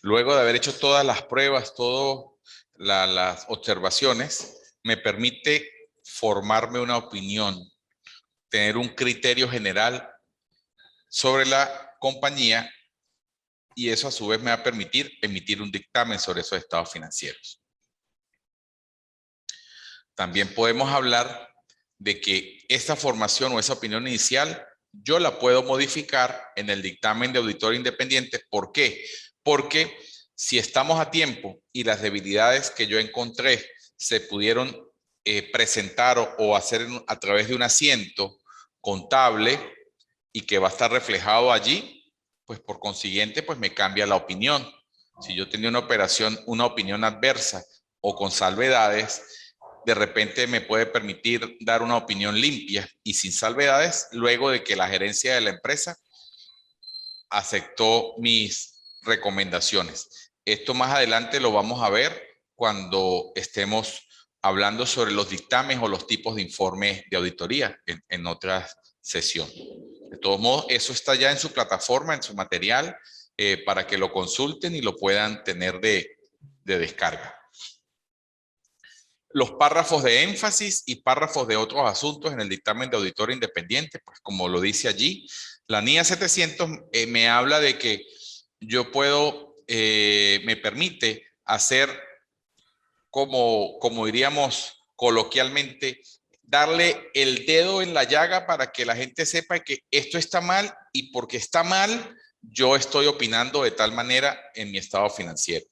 luego de haber hecho todas las pruebas, todas las observaciones, me permite formarme una opinión, tener un criterio general sobre la compañía, y eso a su vez me va a permitir emitir un dictamen sobre esos estados financieros. También podemos hablar de que esta formación o esa opinión inicial yo la puedo modificar en el dictamen de auditor independiente. ¿Por qué? Porque si estamos a tiempo y las debilidades que yo encontré se pudieron presentar o hacer a través de un asiento contable y que va a estar reflejado allí, pues por consiguiente, pues me cambia la opinión. Si yo tenía una opinión adversa o con salvedades, de repente me puede permitir dar una opinión limpia y sin salvedades, luego de que la gerencia de la empresa aceptó mis recomendaciones. Esto más adelante lo vamos a ver cuando estemos hablando sobre los dictámenes o los tipos de informes de auditoría en otra sesión. De todos modos, eso está ya en su plataforma, en su material. para que lo consulten y lo puedan tener de descarga. Los párrafos de énfasis y párrafos de otros asuntos en el dictamen de auditoría independiente, pues como lo dice allí, la NIA 700 me habla de que yo puedo, me permite hacer como diríamos coloquialmente, darle el dedo en la llaga para que la gente sepa que esto está mal y porque está mal, yo estoy opinando de tal manera en mi estado financiero.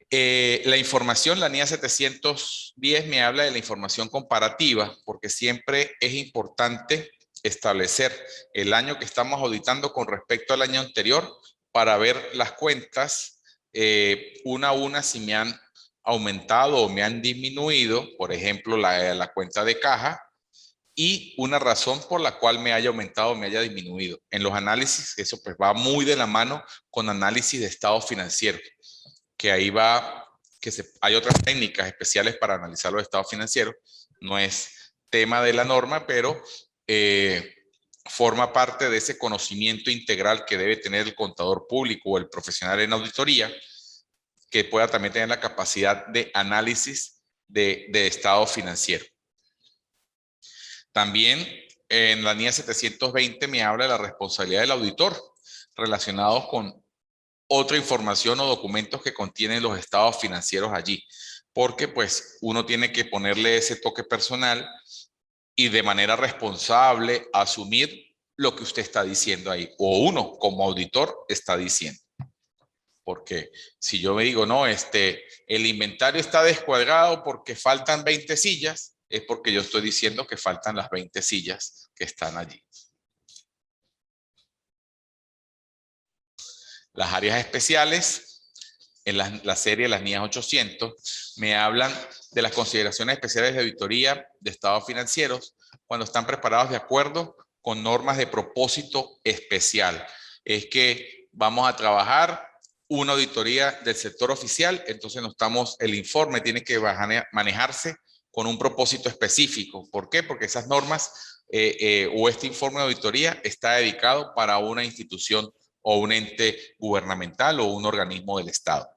La información, la NIA 710 me habla de la información comparativa, porque siempre es importante establecer el año que estamos auditando con respecto al año anterior para ver las cuentas una a una si me han aumentado o me han disminuido, por ejemplo, la cuenta de caja, y una razón por la cual me haya aumentado o me haya disminuido. En los análisis, eso pues va muy de la mano con análisis de estado financiero, que ahí va, hay otras técnicas especiales para analizar los estados financieros. No es tema de la norma, pero forma parte de ese conocimiento integral que debe tener el contador público o el profesional en auditoría, que pueda también tener la capacidad de análisis de estado financiero. También en la NIA 720 me habla de la responsabilidad del auditor relacionados con otra información o documentos que contienen los estados financieros allí, porque pues uno tiene que ponerle ese toque personal y de manera responsable asumir lo que usted está diciendo ahí, o uno como auditor está diciendo. Porque si yo me digo, no, el inventario está descuadrado porque faltan 20 sillas, es porque yo estoy diciendo que faltan las 20 sillas que están allí. Las áreas especiales, en la serie Las NIAs 800, me hablan de las consideraciones especiales de auditoría de estados financieros cuando están preparados de acuerdo con normas de propósito especial. Es que vamos a trabajar una auditoría del sector oficial, entonces el informe tiene que manejarse con un propósito específico. ¿Por qué? Porque esas normas o este informe de auditoría está dedicado para una institución o un ente gubernamental o un organismo del Estado.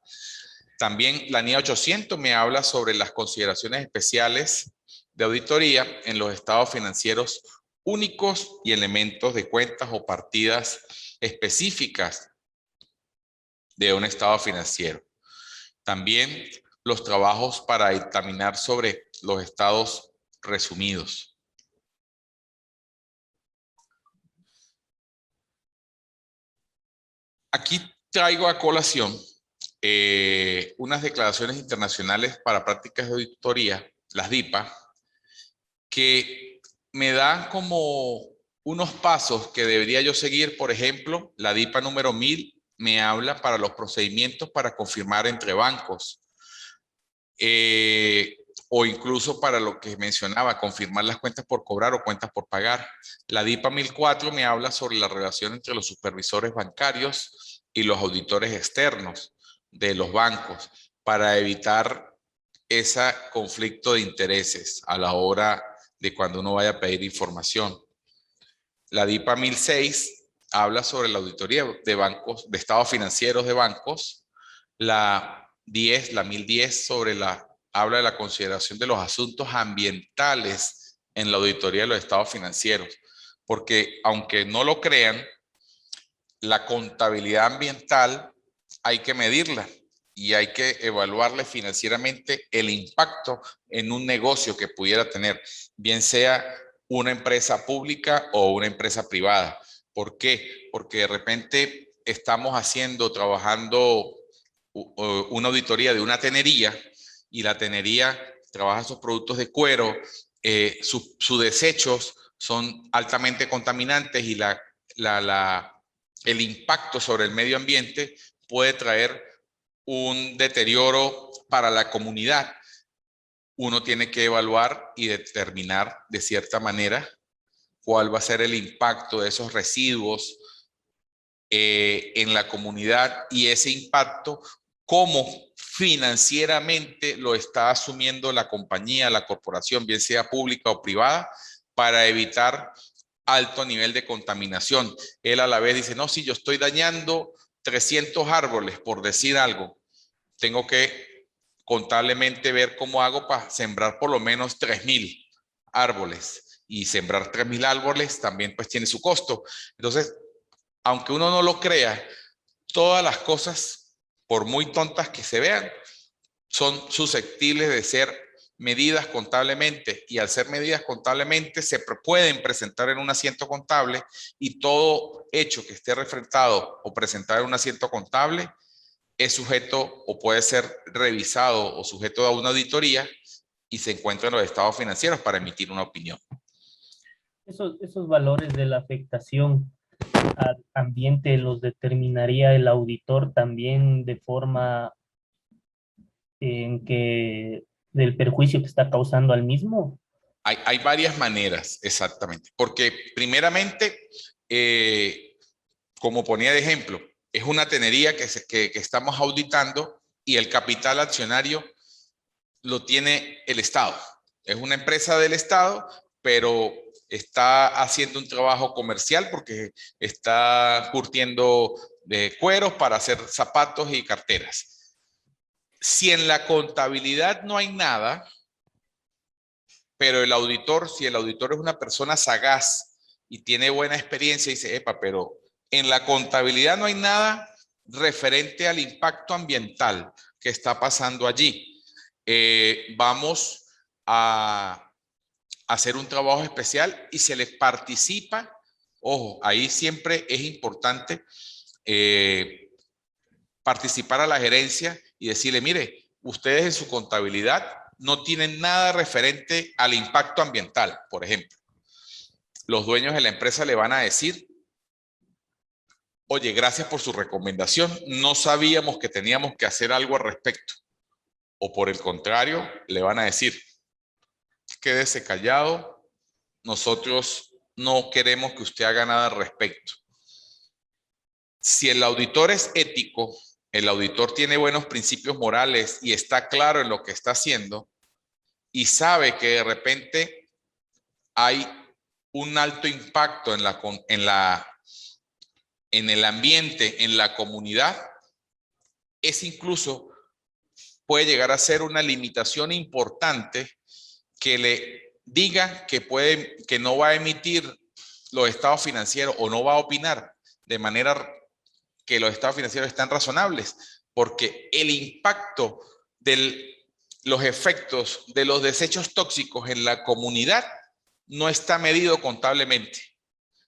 También la NIA 800 me habla sobre las consideraciones especiales de auditoría en los estados financieros únicos y elementos de cuentas o partidas específicas de un estado financiero. También los trabajos para dictaminar sobre los estados resumidos. Aquí traigo a colación unas declaraciones internacionales para prácticas de auditoría, las DIPA, que me dan como unos pasos que debería yo seguir. Por ejemplo, la DIPA número 1000 me habla para los procedimientos para confirmar entre bancos, o incluso para lo que mencionaba, confirmar las cuentas por cobrar o cuentas por pagar. La DIPA 1004 me habla sobre la relación entre los supervisores bancarios y los auditores externos de los bancos para evitar ese conflicto de intereses a la hora de cuando uno vaya a pedir información. La DIPA 1006 habla sobre la auditoría de bancos, de estados financieros de bancos. La 1010 habla de la consideración de los asuntos ambientales en la auditoría de los estados financieros, porque aunque no lo crean, la contabilidad ambiental hay que medirla y hay que evaluarle financieramente el impacto en un negocio que pudiera tener, bien sea una empresa pública o una empresa privada. ¿Por qué? Porque de repente estamos trabajando una auditoría de una tenería y la tenería trabaja sus productos de cuero, sus desechos son altamente contaminantes y el impacto sobre el medio ambiente puede traer un deterioro para la comunidad. Uno tiene que evaluar y determinar de cierta manera cuál va a ser el impacto de esos residuos en la comunidad y ese impacto, cómo financieramente lo está asumiendo la compañía, la corporación, bien sea pública o privada, para evitar alto nivel de contaminación. Él a la vez dice, no, si yo estoy dañando 300 árboles, por decir algo, tengo que contablemente ver cómo hago para sembrar por lo menos 3.000 árboles. Y sembrar 3.000 árboles también pues tiene su costo. Entonces, aunque uno no lo crea, todas las cosas, por muy tontas que se vean, son susceptibles de ser medidas contablemente, y al ser medidas contablemente se pueden presentar en un asiento contable, y todo hecho que esté refrentado o presentado en un asiento contable es sujeto o puede ser revisado o sujeto a una auditoría y se encuentra en los estados financieros para emitir una opinión. Esos valores de la afectación al ambiente los determinaría el auditor también de forma en que del perjuicio que está causando al mismo. Hay varias maneras, exactamente, porque primeramente, como ponía de ejemplo, es una tenería que estamos auditando y el capital accionario lo tiene el Estado. Es una empresa del Estado, pero está haciendo un trabajo comercial porque está curtiendo cueros para hacer zapatos y carteras. Si en la contabilidad no hay nada, pero el auditor, si el auditor es una persona sagaz y tiene buena experiencia, dice, epa, pero en la contabilidad no hay nada referente al impacto ambiental que está pasando allí. Vamos a hacer un trabajo especial y se les participa. Ojo, ahí siempre es importante participar a la gerencia y decirle, mire, ustedes en su contabilidad no tienen nada referente al impacto ambiental, por ejemplo. Los dueños de la empresa le van a decir, oye, gracias por su recomendación, no sabíamos que teníamos que hacer algo al respecto. O por el contrario, le van a decir, quédese callado, nosotros no queremos que usted haga nada al respecto. Si el auditor es ético, el auditor tiene buenos principios morales y está claro en lo que está haciendo y sabe que de repente hay un alto impacto en el ambiente, en la comunidad, es incluso puede llegar a ser una limitación importante que le diga que no va a emitir los estados financieros o no va a opinar de manera que los estados financieros están razonables, porque el impacto de los efectos de los desechos tóxicos en la comunidad no está medido contablemente.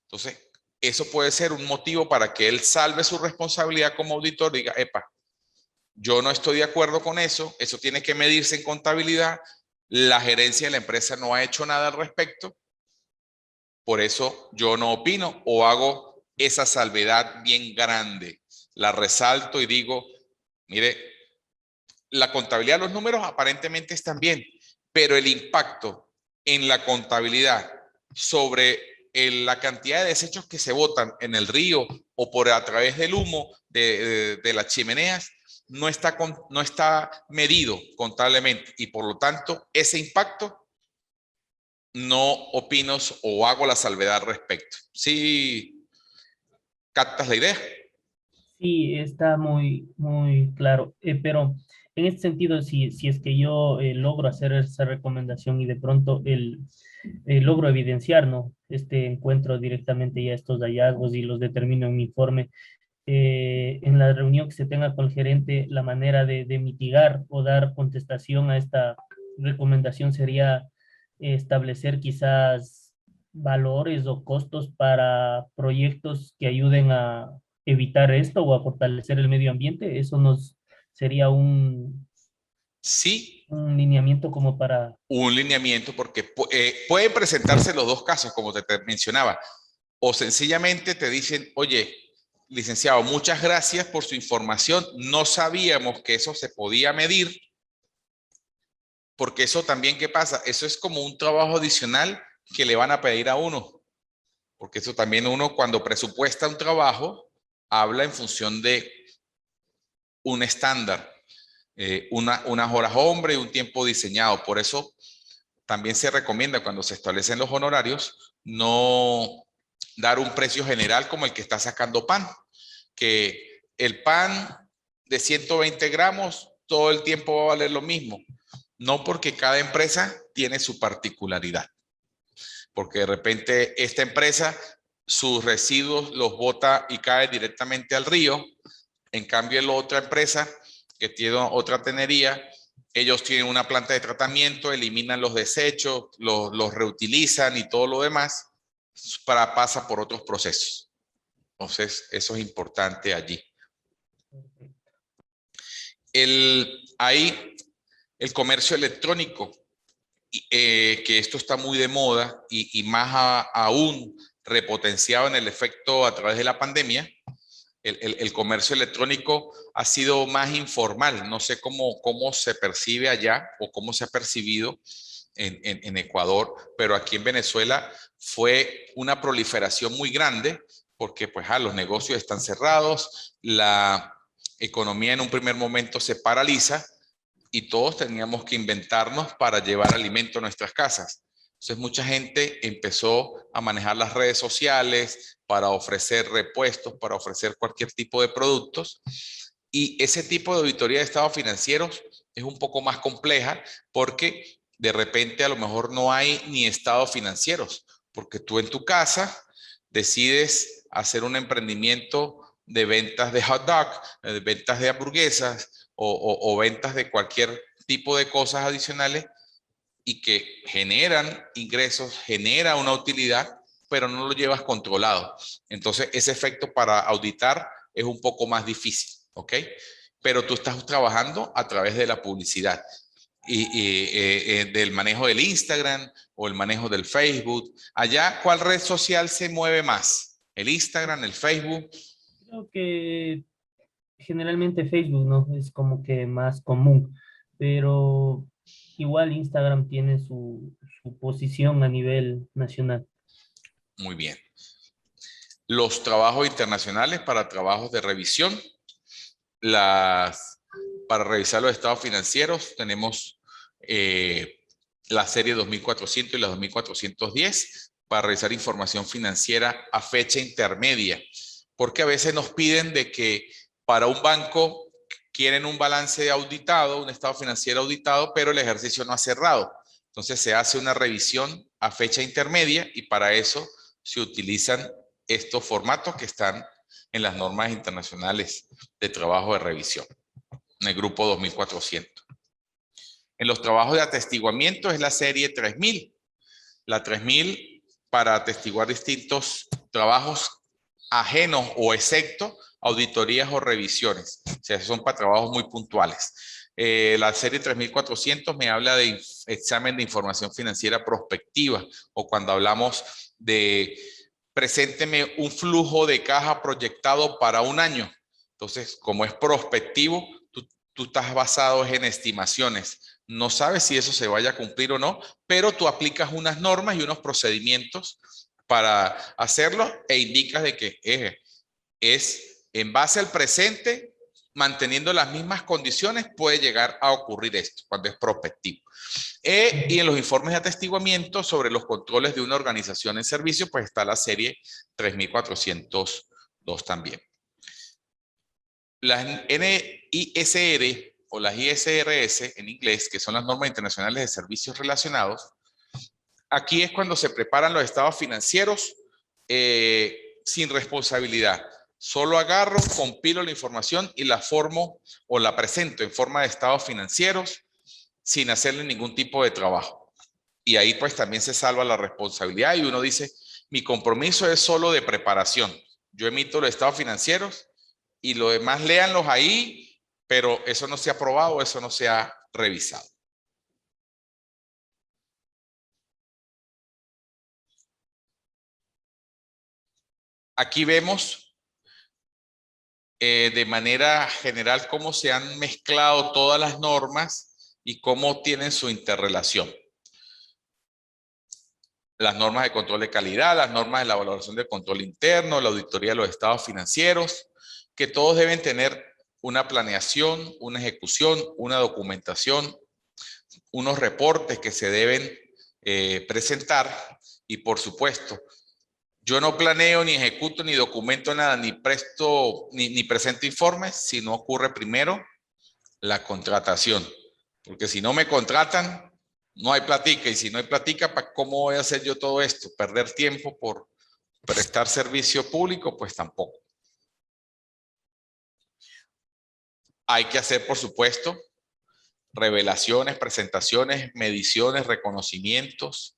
Entonces, eso puede ser un motivo para que él salve su responsabilidad como auditor y diga, epa, yo no estoy de acuerdo con eso, eso tiene que medirse en contabilidad, la gerencia de la empresa no ha hecho nada al respecto, por eso yo no opino o hago esa salvedad bien grande, la resalto y digo, mire, la contabilidad, los números aparentemente están bien, pero el impacto en la contabilidad sobre la cantidad de desechos que se botan en el río o por a través del humo de las chimeneas no está medido contablemente y por lo tanto ese impacto no opino o hago la salvedad al respecto. ¿Sí captas la idea? Sí, está muy, muy claro, pero en este sentido, si es que yo logro hacer esa recomendación y de pronto logro evidenciar, ¿no? Este encuentro directamente ya estos hallazgos y los determino en mi informe, en la reunión que se tenga con el gerente, la manera de mitigar o dar contestación a esta recomendación sería establecer quizás valores o costos para proyectos que ayuden a evitar esto o a fortalecer el medio ambiente. Eso nos sería Sí, un lineamiento como para... un lineamiento porque pueden presentarse los dos casos, como te mencionaba, o sencillamente te dicen, oye, licenciado, muchas gracias por su información, no sabíamos que eso se podía medir, porque eso también, ¿qué pasa? Eso es como un trabajo adicional que le van a pedir a uno, porque eso también uno cuando presupuesta un trabajo, habla en función de un estándar, unas horas hombre y un tiempo diseñado. Por eso también se recomienda cuando se establecen los honorarios no dar un precio general como el que está sacando PAN, que el pan de 120 gramos todo el tiempo va a valer lo mismo. No, porque cada empresa tiene su particularidad. Porque de repente esta empresa, sus residuos los bota y cae directamente al río. En cambio, la otra empresa que tiene otra tenería, ellos tienen una planta de tratamiento, eliminan los desechos, los reutilizan y todo lo demás, pasa por otros procesos. Entonces, eso es importante allí. Hay el comercio electrónico, que esto está muy de moda y más aún repotenciado en el efecto a través de la pandemia. El comercio electrónico ha sido más informal. No sé cómo se percibe allá o cómo se ha percibido en Ecuador, pero aquí en Venezuela fue una proliferación muy grande porque pues, los negocios están cerrados, la economía en un primer momento se paraliza y todos teníamos que inventarnos para llevar alimento a nuestras casas. Entonces mucha gente empezó a manejar las redes sociales para ofrecer repuestos, para ofrecer cualquier tipo de productos. Y ese tipo de auditoría de estados financieros es un poco más compleja porque de repente a lo mejor no hay ni estados financieros, porque tú en tu casa decides hacer un emprendimiento de ventas de hot dog, de ventas de hamburguesas o ventas de cualquier tipo de cosas adicionales y que generan ingresos, genera una utilidad, pero no lo llevas controlado. Entonces, ese efecto para auditar es un poco más difícil, ¿ok? Pero tú estás trabajando a través de la publicidad y del manejo del Instagram o el manejo del Facebook. Allá, ¿cuál red social se mueve más? ¿El Instagram, el Facebook? Creo que generalmente Facebook, ¿no? Es como que más común, pero igual Instagram tiene su posición a nivel nacional. Muy bien. Los trabajos internacionales para trabajos de revisión. Para revisar los estados financieros tenemos la serie 2400 y la 2410 para revisar información financiera a fecha intermedia. Porque a veces nos piden de que para un banco quieren un balance auditado, un estado financiero auditado, pero el ejercicio no ha cerrado. Entonces se hace una revisión a fecha intermedia y para eso se utilizan estos formatos que están en las normas internacionales de trabajo de revisión, en el grupo 2400. En los trabajos de atestiguamiento es la serie 3000. La 3000 para atestiguar distintos trabajos ajenos o excepto auditorías o revisiones. O sea, son para trabajos muy puntuales. La serie 3400 me habla de examen de información financiera prospectiva o cuando hablamos de presénteme un flujo de caja proyectado para un año. Entonces, como es prospectivo, tú estás basado en estimaciones. No sabes si eso se vaya a cumplir o no, pero tú aplicas unas normas y unos procedimientos para hacerlo e indicas de que es en base al presente, manteniendo las mismas condiciones, puede llegar a ocurrir esto cuando es prospectivo. Y en los informes de atestiguamiento sobre los controles de una organización en servicio, pues está la serie 3402 también. Las NISR o las ISRS en inglés, que son las normas internacionales de servicios relacionados, aquí es cuando se preparan los estados financieros sin responsabilidad. Solo agarro, compilo la información y la formo o la presento en forma de estados financieros sin hacerle ningún tipo de trabajo. Y ahí pues también se salva la responsabilidad y uno dice, mi compromiso es solo de preparación. Yo emito los estados financieros y lo demás léanlos ahí, pero eso no se ha aprobado, eso no se ha revisado. Aquí vemos de manera general cómo se han mezclado todas las normas y cómo tienen su interrelación. Las normas de control de calidad, las normas de la valoración del control interno, la auditoría de los estados financieros, que todos deben tener una planeación, una ejecución, una documentación, unos reportes que se deben presentar y por supuesto, Yo no planeo, ni ejecuto, ni documento nada, ni presto, ni presento informes si no ocurre primero la contratación. Porque si no me contratan, no hay platica. Y si no hay platica, ¿cómo voy a hacer yo todo esto? ¿Perder tiempo por prestar servicio público? Pues tampoco. Hay que hacer, por supuesto, revelaciones, presentaciones, mediciones, reconocimientos.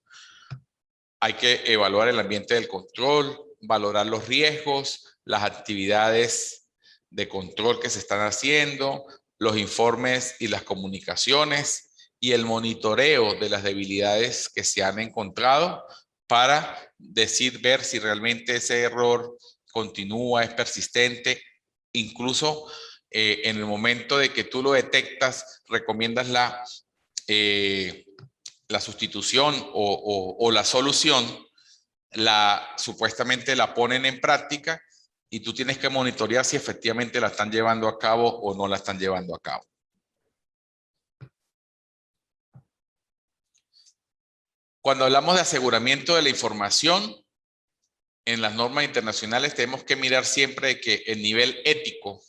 Hay que evaluar el ambiente del control, valorar los riesgos, las actividades de control que se están haciendo, los informes y las comunicaciones y el monitoreo de las debilidades que se han encontrado para ver si realmente ese error continúa, es persistente. Incluso en el momento de que tú lo detectas, recomiendas la sustitución o la solución, supuestamente la ponen en práctica y tú tienes que monitorear si efectivamente la están llevando a cabo o no la están llevando a cabo. Cuando hablamos de aseguramiento de la información, en las normas internacionales tenemos que mirar siempre que el nivel ético,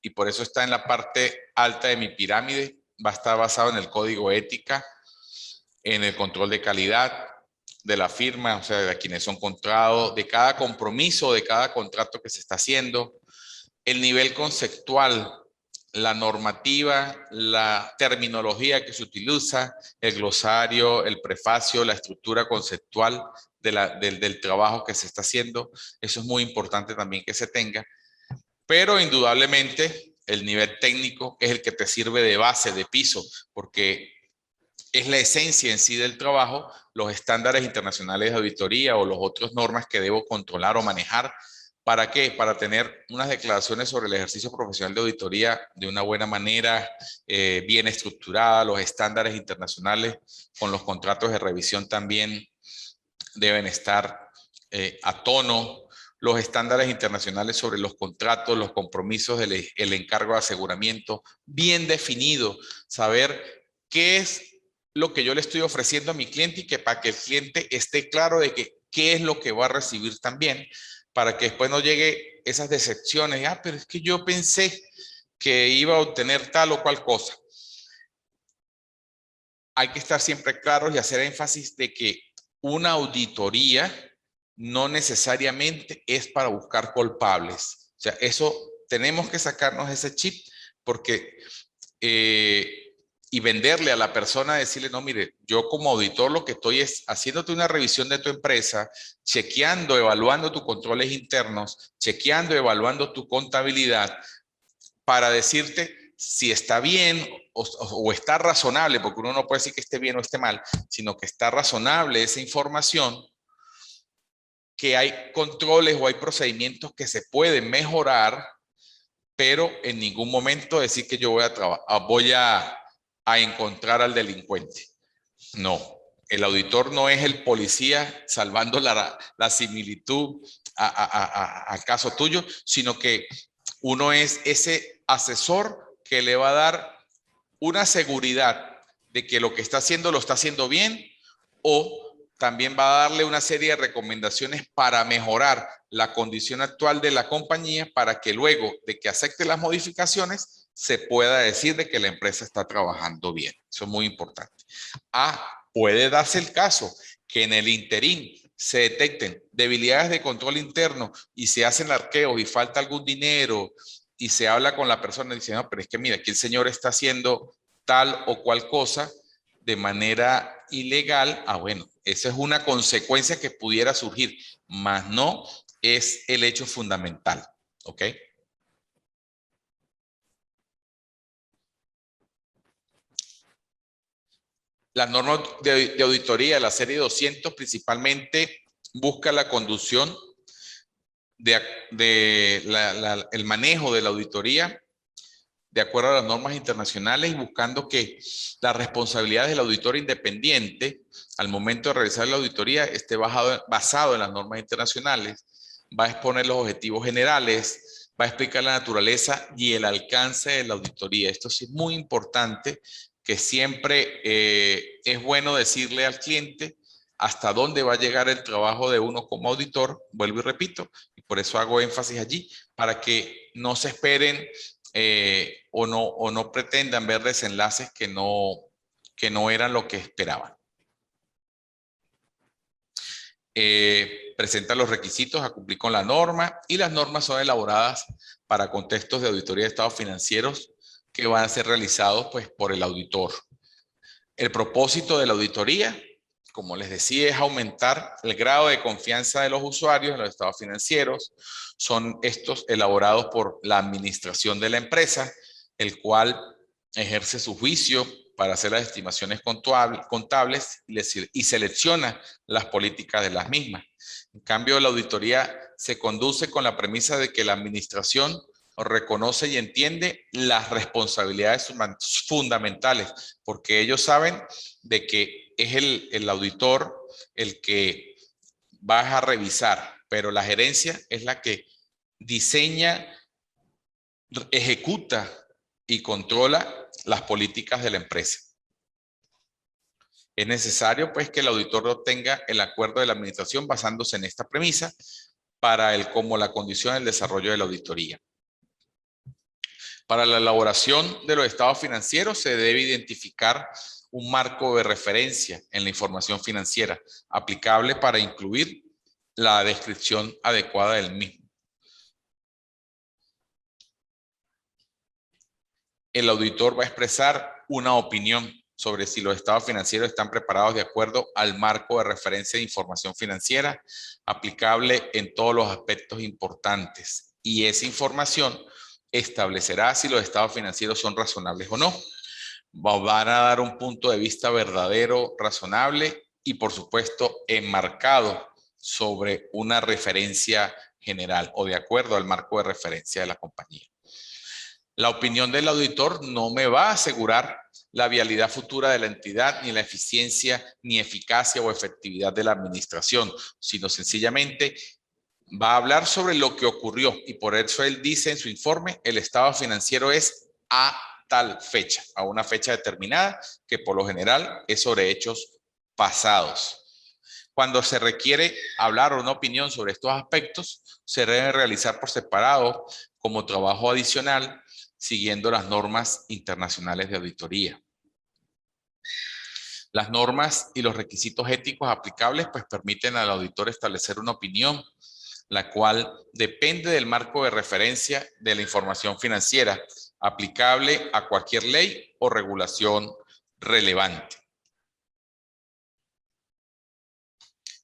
y por eso está en la parte alta de mi pirámide, va a estar basado en el código ética, en el control de calidad de la firma, o sea, de quienes son contratados, de cada compromiso, de cada contrato que se está haciendo, el nivel conceptual, la normativa, la terminología que se utiliza, el glosario, el prefacio, la estructura conceptual del trabajo que se está haciendo. Eso es muy importante también que se tenga. Pero indudablemente el nivel técnico es el que te sirve de base, de piso, porque es la esencia en sí del trabajo, los estándares internacionales de auditoría o las otras normas que debo controlar o manejar. ¿Para qué? Para tener unas declaraciones sobre el ejercicio profesional de auditoría de una buena manera, bien estructurada. Los estándares internacionales con los contratos de revisión también deben estar a tono. Los estándares internacionales sobre los contratos, los compromisos, el encargo de aseguramiento, bien definido, saber qué es lo que yo le estoy ofreciendo a mi cliente y que para que el cliente esté claro de que qué es lo que va a recibir también, para que después no llegue esas decepciones. Ah, pero es que yo pensé que iba a obtener tal o cual cosa. Hay que estar siempre claros y hacer énfasis de que una auditoría no necesariamente es para buscar culpables. O sea, eso tenemos que sacarnos ese chip porque y venderle a la persona, decirle, no, mire, yo como auditor lo que estoy es haciéndote una revisión de tu empresa, chequeando, evaluando tus controles internos, chequeando, evaluando tu contabilidad, para decirte si está bien o está razonable, porque uno no puede decir que esté bien o esté mal, sino que está razonable esa información, que hay controles o hay procedimientos que se pueden mejorar, pero en ningún momento decir que yo voy a encontrar al delincuente. No, el auditor no es el policía salvando la similitud al caso tuyo, sino que uno es ese asesor que le va a dar una seguridad de que lo que está haciendo lo está haciendo bien, o también va a darle una serie de recomendaciones para mejorar la condición actual de la compañía, para que luego de que acepte las modificaciones se pueda decir de que la empresa está trabajando bien. Eso es muy importante. Puede darse el caso que en el interín se detecten debilidades de control interno y se hacen arqueos y falta algún dinero y se habla con la persona y dice, no, pero es que mira, aquí el señor está haciendo tal o cual cosa de manera ilegal. Bueno, esa es una consecuencia que pudiera surgir, mas no es el hecho fundamental, ¿ok? Las normas de auditoría de la serie 200 principalmente busca la conducción el manejo de la auditoría de acuerdo a las normas internacionales y buscando que las responsabilidades del auditor independiente al momento de realizar la auditoría esté basado en las normas internacionales. Va a exponer los objetivos generales, va a explicar la naturaleza y el alcance de la auditoría. Esto sí es muy importante, que siempre es bueno decirle al cliente hasta dónde va a llegar el trabajo de uno como auditor, vuelvo y repito, y por eso hago énfasis allí, para que no se esperen o no pretendan ver desenlaces que no eran lo que esperaban. Presenta los requisitos a cumplir con la norma, y las normas son elaboradas para contextos de auditoría de estados financieros que van a ser realizados pues, por el auditor. El propósito de la auditoría, como les decía, es aumentar el grado de confianza de los usuarios en los estados financieros. Son estos elaborados por la administración de la empresa, el cual ejerce su juicio para hacer las estimaciones contables y selecciona las políticas de las mismas. En cambio, la auditoría se conduce con la premisa de que la administración reconoce y entiende las responsabilidades fundamentales, porque ellos saben de que es el auditor el que va a revisar, pero la gerencia es la que diseña, ejecuta y controla las políticas de la empresa. Es necesario pues que el auditor obtenga el acuerdo de la administración basándose en esta premisa como la condición del desarrollo de la auditoría. Para la elaboración de los estados financieros se debe identificar un marco de referencia en la información financiera aplicable para incluir la descripción adecuada del mismo. El auditor va a expresar una opinión sobre si los estados financieros están preparados de acuerdo al marco de referencia de información financiera aplicable en todos los aspectos importantes, y esa información establecerá si los estados financieros son razonables o no. Van a dar un punto de vista verdadero, razonable y por supuesto enmarcado sobre una referencia general o de acuerdo al marco de referencia de la compañía. La opinión del auditor no me va a asegurar la viabilidad futura de la entidad, ni la eficiencia, ni eficacia o efectividad de la administración, sino sencillamente va a hablar sobre lo que ocurrió, y por eso él dice en su informe, el estado financiero es a tal fecha, a una fecha determinada, que por lo general es sobre hechos pasados. Cuando se requiere hablar una opinión sobre estos aspectos, se debe realizar por separado como trabajo adicional, siguiendo las normas internacionales de auditoría. Las normas y los requisitos éticos aplicables pues permiten al auditor establecer una opinión, la cual depende del marco de referencia de la información financiera, aplicable a cualquier ley o regulación relevante.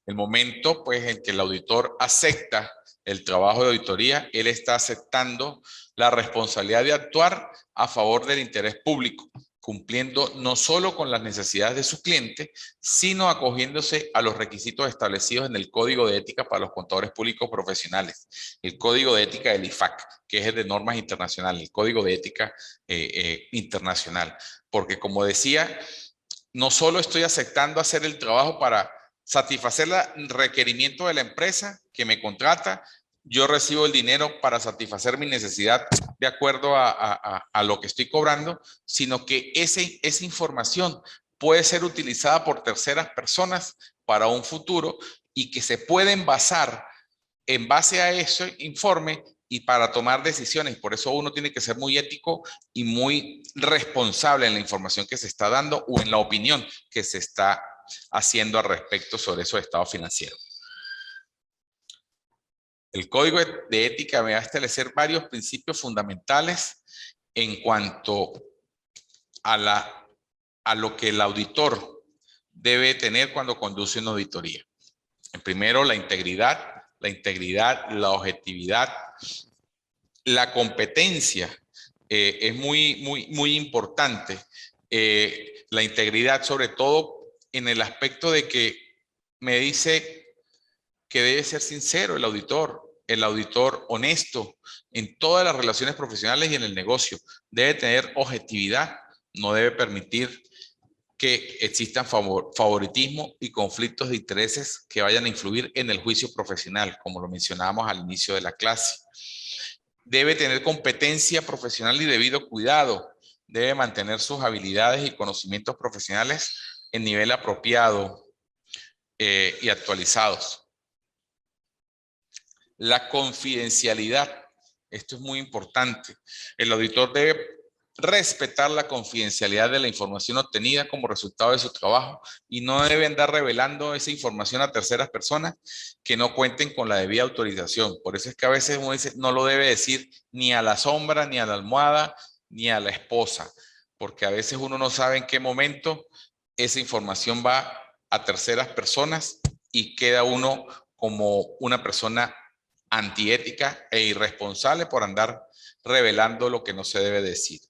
El momento pues en que el auditor acepta el trabajo de auditoría, él está aceptando la responsabilidad de actuar a favor del interés público, cumpliendo no solo con las necesidades de su cliente, sino acogiéndose a los requisitos establecidos en el Código de Ética para los Contadores Públicos Profesionales, el Código de Ética del IFAC, que es el de normas internacionales, el Código de Ética internacional. Porque como decía, no solo estoy aceptando hacer el trabajo para satisfacer el requerimiento de la empresa que me contrata, yo recibo el dinero para satisfacer mi necesidad de acuerdo a lo que estoy cobrando, sino que esa información puede ser utilizada por terceras personas para un futuro y que se pueden basar en base a ese informe y para tomar decisiones. Por eso uno tiene que ser muy ético y muy responsable en la información que se está dando o en la opinión que se está haciendo al respecto sobre esos estados financieros. El Código de Ética va a establecer varios principios fundamentales en cuanto a lo que el auditor debe tener cuando conduce una auditoría. En primero, la integridad, la objetividad, la competencia es muy importante. La integridad, sobre todo en el aspecto de que me dice que debe ser sincero el auditor honesto en todas las relaciones profesionales y en el negocio. Debe tener objetividad, no debe permitir que existan favoritismo y conflictos de intereses que vayan a influir en el juicio profesional, como lo mencionábamos al inicio de la clase. Debe tener competencia profesional y debido cuidado. Debe mantener sus habilidades y conocimientos profesionales en nivel apropiado. y actualizados. La confidencialidad, esto es muy importante. El auditor debe respetar la confidencialidad de la información obtenida como resultado de su trabajo y no debe andar revelando esa información a terceras personas que no cuenten con la debida autorización. Por eso es que a veces uno dice, no lo debe decir ni a la sombra, ni a la almohada, ni a la esposa, porque a veces uno no sabe en qué momento esa información va a terceras personas y queda uno como una persona antiética e irresponsable por andar revelando lo que no se debe decir.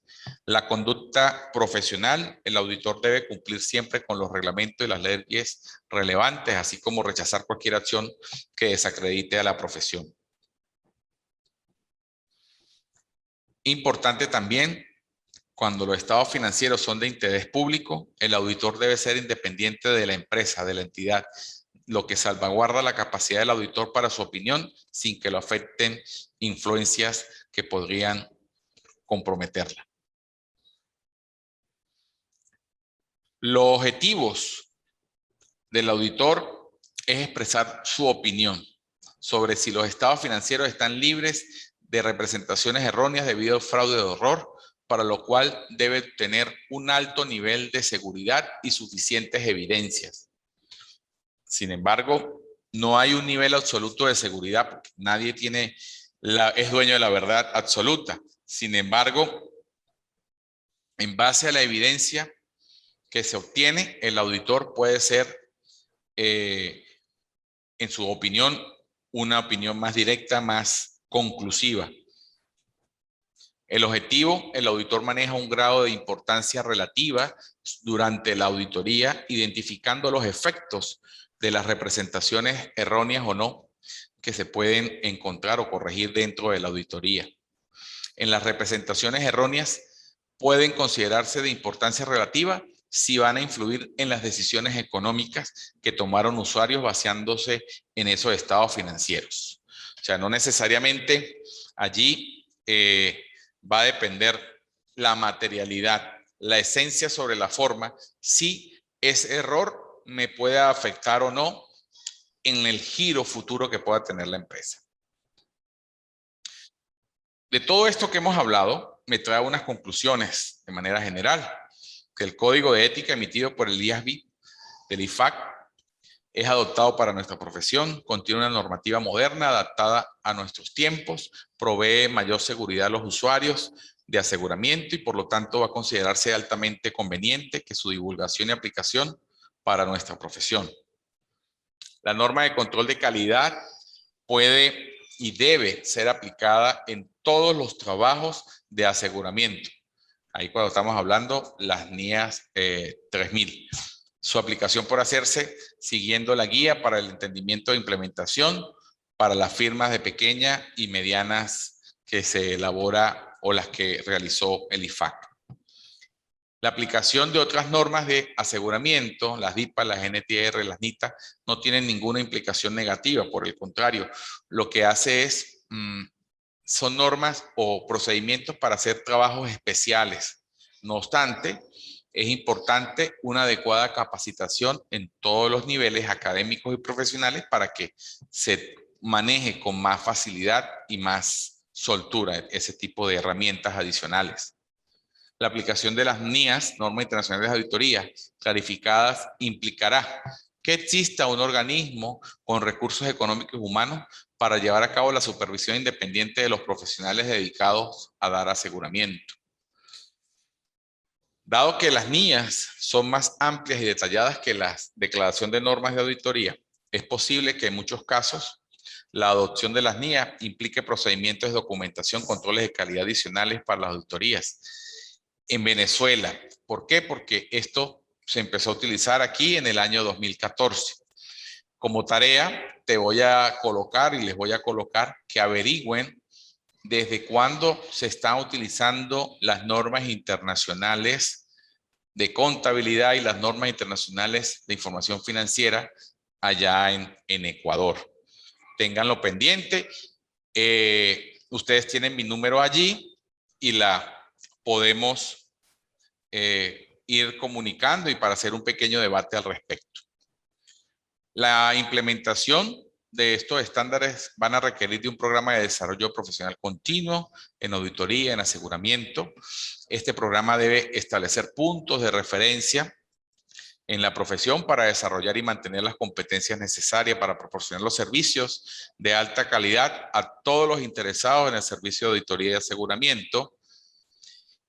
La conducta profesional, el auditor debe cumplir siempre con los reglamentos y las leyes relevantes, así como rechazar cualquier acción que desacredite a la profesión. Importante también, cuando los estados financieros son de interés público, el auditor debe ser independiente de la empresa, de la entidad, lo que salvaguarda la capacidad del auditor para su opinión sin que lo afecten influencias que podrían comprometerla. Los objetivos del auditor es expresar su opinión sobre si los estados financieros están libres de representaciones erróneas debido al fraude o error, para lo cual debe tener un alto nivel de seguridad y suficientes evidencias. Sin embargo, no hay un nivel absoluto de seguridad porque nadie es dueño de la verdad absoluta. Sin embargo, en base a la evidencia que se obtiene, el auditor puede ser, en su opinión, una opinión más directa, más conclusiva. El objetivo, el auditor maneja un grado de importancia relativa durante la auditoría, identificando los efectos de las representaciones erróneas o no que se pueden encontrar o corregir dentro de la auditoría. En las representaciones erróneas pueden considerarse de importancia relativa si van a influir en las decisiones económicas que tomaron usuarios basándose en esos estados financieros. O sea, no necesariamente allí va a depender la materialidad, la esencia sobre la forma, si ese error me puede afectar o no en el giro futuro que pueda tener la empresa. De todo esto que hemos hablado, me trae unas conclusiones de manera general, que el código de ética emitido por el IASB del IFAC es adoptado para nuestra profesión, contiene una normativa moderna adaptada a nuestros tiempos, provee mayor seguridad a los usuarios de aseguramiento y por lo tanto va a considerarse altamente conveniente que su divulgación y aplicación para nuestra profesión. La norma de control de calidad puede y debe ser aplicada en todos los trabajos de aseguramiento. Ahí cuando estamos hablando las NIAS 3000. Su aplicación por hacerse siguiendo la guía para el entendimiento de implementación para las firmas de pequeñas y medianas que se elabora o las que realizó el IFAC. La aplicación de otras normas de aseguramiento, las DIPA, las NTR, las NITA, no tienen ninguna implicación negativa. Por el contrario, lo que hace es, son normas o procedimientos para hacer trabajos especiales. No obstante, es importante una adecuada capacitación en todos los niveles académicos y profesionales para que se maneje con más facilidad y más soltura ese tipo de herramientas adicionales. La aplicación de las NIAS, Normas Internacionales de Auditoría, clarificadas, implicará que exista un organismo con recursos económicos y humanos para llevar a cabo la supervisión independiente de los profesionales dedicados a dar aseguramiento. Dado que las NIAS son más amplias y detalladas que la declaración de normas de auditoría, es posible que en muchos casos la adopción de las NIAS implique procedimientos de documentación, controles de calidad adicionales para las auditorías. En Venezuela, ¿por qué? Porque esto se empezó a utilizar aquí en el año 2014. Como tarea, te voy a colocar y les voy a colocar que averigüen desde cuándo se están utilizando las normas internacionales de contabilidad y las normas internacionales de información financiera allá en Ecuador. Ténganlo pendiente. Ustedes tienen mi número allí y la podemos ir comunicando y para hacer un pequeño debate al respecto. La implementación de estos estándares van a requerir de un programa de desarrollo profesional continuo en auditoría, en aseguramiento. Este programa debe establecer puntos de referencia en la profesión para desarrollar y mantener las competencias necesarias para proporcionar los servicios de alta calidad a todos los interesados en el servicio de auditoría y aseguramiento.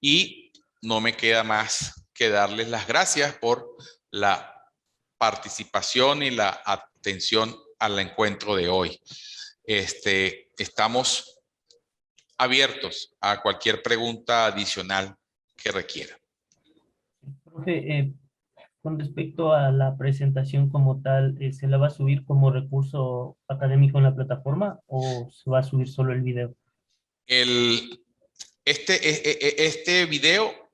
Y no me queda más que darles las gracias por la participación y la atención al encuentro de hoy. Estamos abiertos a cualquier pregunta adicional que requiera. Profe, con respecto a la presentación como tal, ¿se la va a subir como recurso académico en la plataforma o se va a subir solo el video? Este video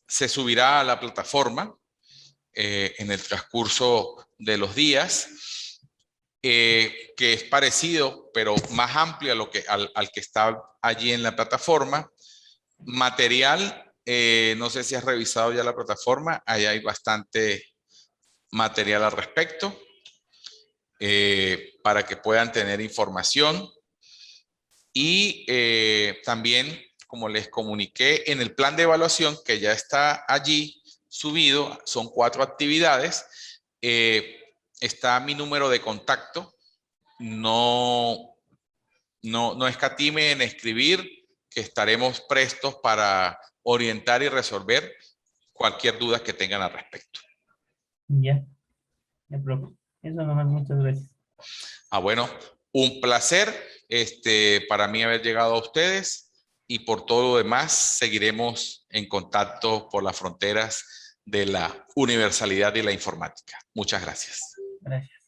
se subirá a la plataforma en el transcurso de los días, que es parecido, pero más amplio al que está allí en la plataforma. Material, no sé si has revisado ya la plataforma, ahí hay bastante material al respecto, para que puedan tener información. Y también, como les comuniqué, en el plan de evaluación que ya está allí subido, son 4 actividades, está mi número de contacto. No escatime en escribir, que estaremos prestos para orientar y resolver cualquier duda que tengan al respecto. Ya, profe. Eso nomás, muchas gracias. Bueno, un placer para mí haber llegado a ustedes, y por todo lo demás seguiremos en contacto por las fronteras de la universalidad y la informática. Muchas gracias. Gracias.